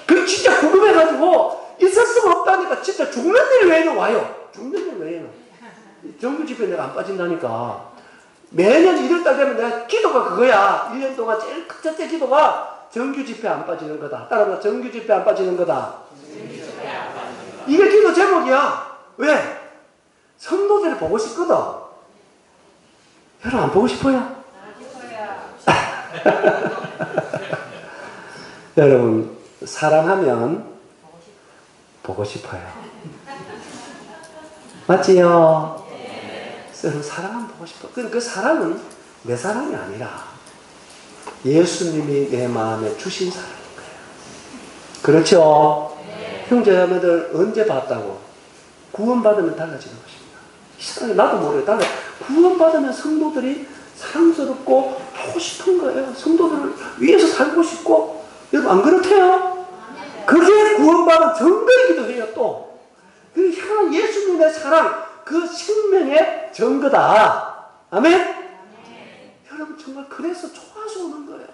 그 진짜 궁금해가지고 있을 수가 없다니까. 진짜 죽는 일 외에는 와요. 죽는 일 외에는. 정규 집회 내가 안 빠진다니까. 매년 1월달 되면 내가 기도가 그거야. 1년 동안 제일 첫째 기도가 정규 집회 안 빠지는 거다. 따라서 정규 집회 안 빠지는 거다. 이게 기도 제목이야. 왜? 성도들을 보고 싶거든. 여러분 안 보고 싶어요? 여러분, 사랑하면 보고 싶어요. 맞지요? 여러분, 사랑하면 보고 싶어. 그 사랑은 내 사랑이 아니라 예수님이 내 마음에 주신 사랑인 거예요. 그렇죠? 형제자매들 언제 봤다고? 구원받으면 달라지는 것입니다. 이 세상에 나도 모르게 달라. 구원받으면 성도들이 사랑스럽고 하고 싶은 거예요. 성도들을 위해서 살고 싶고. 여러분 안 그렇대요? 그게 구원받은 증거이기도 해요. 또 그 향한 예수님의 사랑, 그 생명의 증거다. 아멘? 여러분 정말 그래서 좋아서 오는 거예요.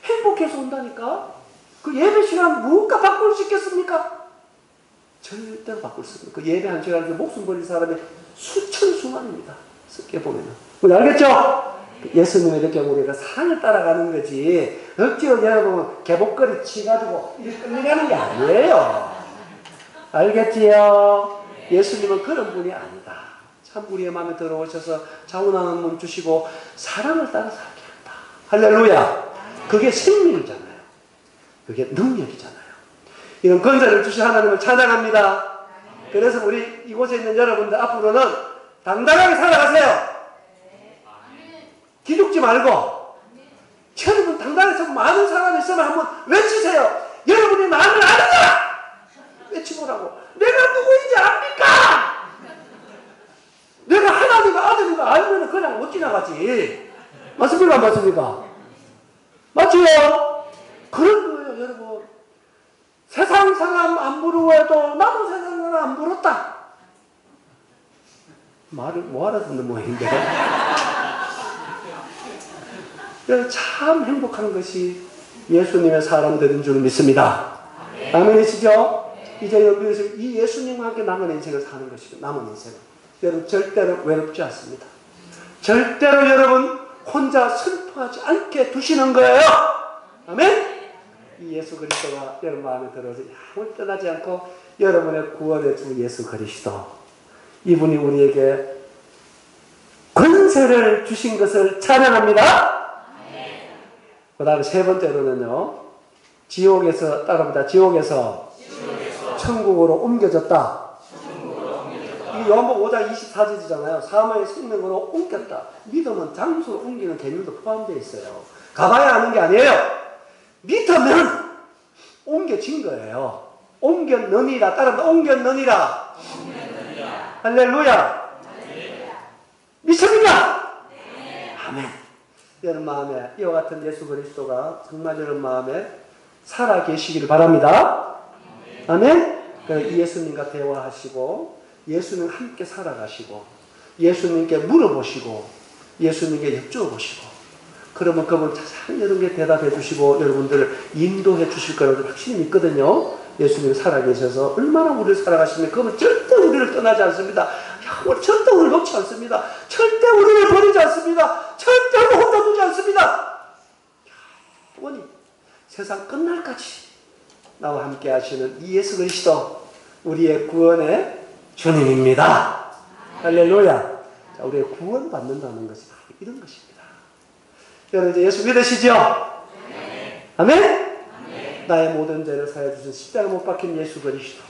행복해서 온다니까. 그 예배 시간 무엇과 바꿀 수 있겠습니까? 절대로 바꿀 수 없는 그 예배 한 시간에 목숨 버린 사람이 수천 수만입니다. 쉽게 보면은. 알겠죠? 예수님의 이렇게 우리가 사랑을 따라가는 거지. 억지로 여러분 개복거리 치가지고 이렇게 끌려가는 게 아니에요. 알겠지요? 예수님은 그런 분이 아니다. 참 우리의 마음에 들어오셔서 자원하는 문 주시고 사랑을 따라 살게 한다. 할렐루야. 그게 생명이잖아요. 그게 능력이잖아요. 이런 건설을 주신 하나님을 찬양합니다. 그래서 우리 이곳에 있는 여러분들 앞으로는 당당하게 살아가세요. 기죽지 말고 여러분 당당해서 많은 사람이 있으면 한번 외치세요. 여러분이 나를 아느냐? 외치보라고. 내가 누구인지 압니까? 내가 하나님의 아들인가 알면 그냥 못 지나가지. 맞습니까? 안 맞습니까? 맞지요? 그런 거예요, 여러분. 세상 사람 안 부르고도 나도 세상 사람 안 부렀다. 말을 뭐 알아듣는 모양인데. 참 행복한 것이 예수님의 사람들인 줄 믿습니다. 아멘이시죠? 이제 여기서 이 예수님과 함께 남은 인생을 사는 것이고, 남은 인생은 여러분 절대로 외롭지 않습니다. 절대로 여러분 혼자 슬퍼하지 않게 두시는 거예요. 아멘? 이 예수 그리스도가 여러분 마음에 들어서 영원히 떠나지 않고 여러분의 구원의 주 예수 그리스도, 이분이 우리에게 권세를 주신 것을 찬양합니다. 그 다음에 세 번째로는요, 지옥에서 따라합니다. 지옥에서 천국으로 옮겨졌다. 이 요한복음 5장 24절이잖아요. 사망의 생명으로 옮겼다. 믿음은 장소로 옮기는 개념도 포함되어 있어요. 가봐야 하는 게 아니에요. 믿으면 옮겨진 거예요. 옮겼느니라. 따라합니다. 옮겼느니라. 할렐루야. 믿습니까? 아멘. 여러분 마음에 이와 같은 예수 그리스도가 정말 여러분 마음에 살아 계시기를 바랍니다. 아멘. 이 예수님과 대화하시고 예수님 함께 살아가시고 예수님께 물어보시고 예수님께 여쭤보시고, 그러면 그분 자세히 여러분께 대답해 주시고 여러분들을 인도해 주실 거라고 확실히 믿거든요. 예수님이 살아계셔서 얼마나 우리를 살아가시면 그분 절대 우리를 떠나지 않습니다. 절대 우리를 놓지 않습니다. 절대 우리를 버리지 않습니다. 절대로 혼자 두지 않습니다. 영원히 세상 끝날까지 나와 함께 하시는 이 예수 그리스도, 우리의 구원의 주님입니다. 할렐루야. 자, 우리의 구원 받는다는 것이 바로 이런 것입니다. 여러분 이제 예수 믿으시죠? 아멘? 나의 모든 죄를 사해 주신 십자가 못 박힌 예수 그리스도,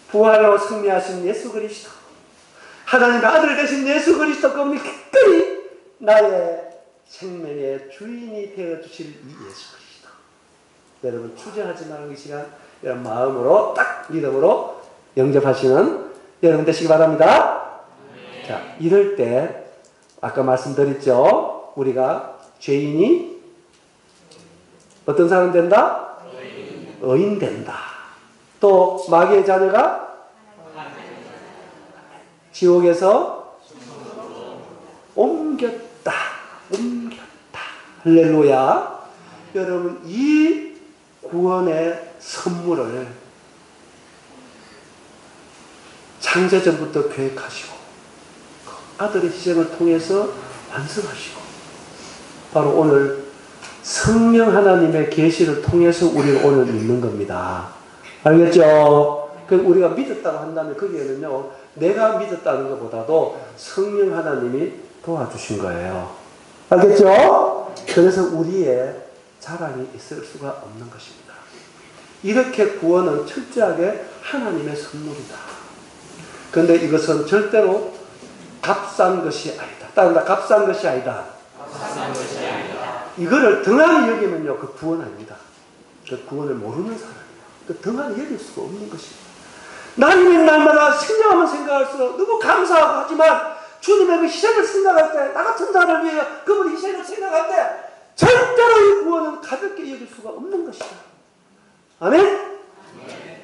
부활로 승리하신 예수 그리스도, 하나님의 아들 되신 예수 그리스도, 그분이 기꺼이 나의 생명의 주인이 되어 주실 이 예수 그리스도. 여러분 추정하지 말고 이 시간 여러분 마음으로 딱 믿음으로 영접하시는 여러분 되시기 바랍니다. 자, 이럴 때 아까 말씀드렸죠. 우리가 죄인이 어떤 사람 된다? 의인 된다. 또 마귀의 자녀가 지옥에서 옮겼다. 할렐루야. 여러분 이 구원의 선물을 창세전부터 계획하시고 아들의 희생을 통해서 완성하시고, 바로 오늘 성령 하나님의 계시를 통해서 우리는 오늘 믿는 겁니다. 알겠죠? 우리가 믿었다고 한다면 거기에는요, 내가 믿었다는 것보다도 성령 하나님이 도와주신 거예요. 알겠죠? 그래서 우리의 자랑이 있을 수가 없는 것입니다. 이렇게 구원은 철저하게 하나님의 선물이다. 그런데 이것은 절대로 값싼 것이 아니다. 따른다. 값싼 것이 아니다. 이거를 등한히 여기면요, 그 구원 아닙니다. 그 구원을 모르는 사람이에요. 그 등한히 여길 수가 없는 것입니다. 나님의 날마다 생각하면 생각할수록 너무 감사하고, 하지만 주님의 그 희생을 생각할 때, 나 같은 자를 위해 그분의 희생을 생각할 때 절대로 이 구원은 가볍게 여길 수가 없는 것이다. 아멘?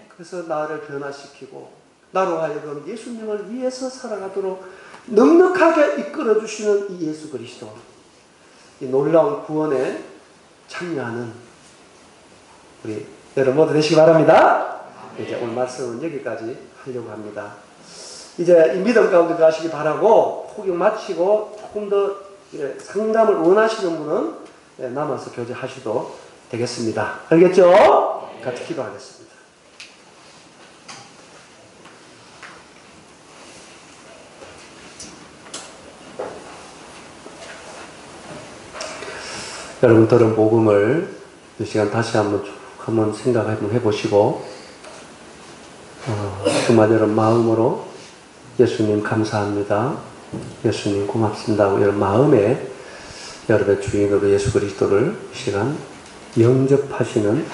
그래서 나를 변화시키고 나로 하여금 예수님을 위해서 살아가도록 넉넉하게 이끌어주시는 이 예수 그리스도, 이 놀라운 구원에 참여하는 우리 여러분 모두 되시기 바랍니다. 이제 오늘 말씀은 여기까지 하려고 합니다. 이제 이 믿음 가운데 가시기 바라고 포경 마치고 조금 더 상담을 원하시는 분은 남아서 교제하셔도 되겠습니다. 알겠죠? 같이 기도하겠습니다. 여러분 들은 복음을 이 시간 다시 한번 생각 한번 해보시고 정말 여러분 마음으로 예수님 감사합니다. 예수님 고맙습니다. 이런 마음에 여러분의 주인으로 예수 그리스도를 이 시간 영접하시는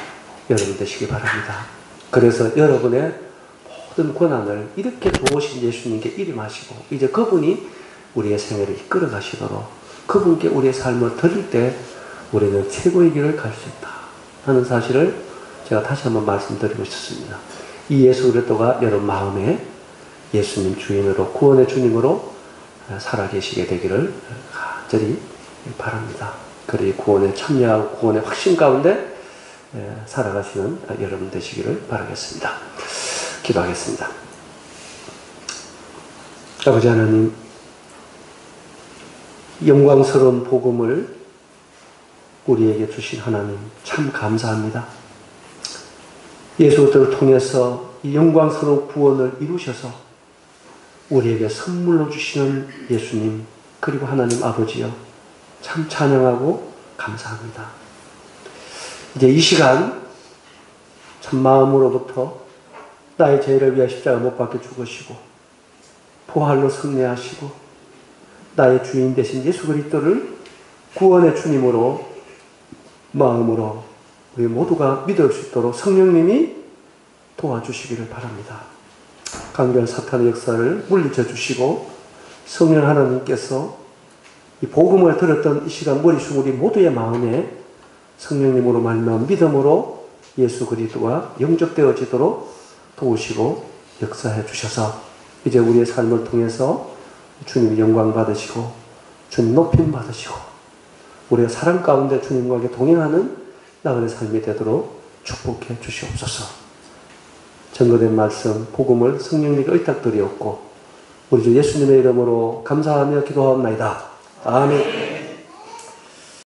여러분 되시기 바랍니다. 그래서 여러분의 모든 고난을 이렇게 좋으신 예수님께 일임하시고 이제 그분이 우리의 생애를 이끌어 가시도록 그분께 우리의 삶을 드릴 때 우리는 최고의 길을 갈 수 있다 하는 사실을 제가 다시 한번 말씀드리고 싶습니다. 이 예수 그리스도가 여러분 마음에 예수님 주인으로 구원의 주님으로 살아계시게 되기를 간절히 바랍니다. 그리 구원에 참여하고 구원의 확신 가운데 살아가시는 여러분 되시기를 바라겠습니다. 기도하겠습니다. 아버지 하나님, 영광스러운 복음을 우리에게 주신 하나님 참 감사합니다. 예수 그리스도를 통해서 이 영광스러운 구원을 이루셔서 우리에게 선물로 주시는 예수님 그리고 하나님 아버지여 참 찬양하고 감사합니다. 이제 이 시간 참 마음으로부터 나의 죄를 위하여 십자가 못 박혀 죽으시고 부활로 승리하시고 나의 주인 되신 예수 그리스도를 구원의 주님으로 마음으로 우리 모두가 믿을 수 있도록 성령님이 도와주시기를 바랍니다. 강변 사탄의 역사를 물리쳐 주시고 성령 하나님께서 이 복음을 들었던 이 시간 머릿속 우리 모두의 마음에 성령님으로 말미암아 믿음으로 예수 그리스도와 영접되어지도록 도우시고 역사해 주셔서 이제 우리의 삶을 통해서 주님이 영광 받으시고 주님 높임 받으시고 우리의 사랑 가운데 주님과 함께 동행하는 나그네 삶이 되도록 축복해 주시옵소서. 증거된 말씀 복음을 성령님께 의탁드리옵고 우리 주 예수님의 이름으로 감사하며 기도하옵나이다. 아멘.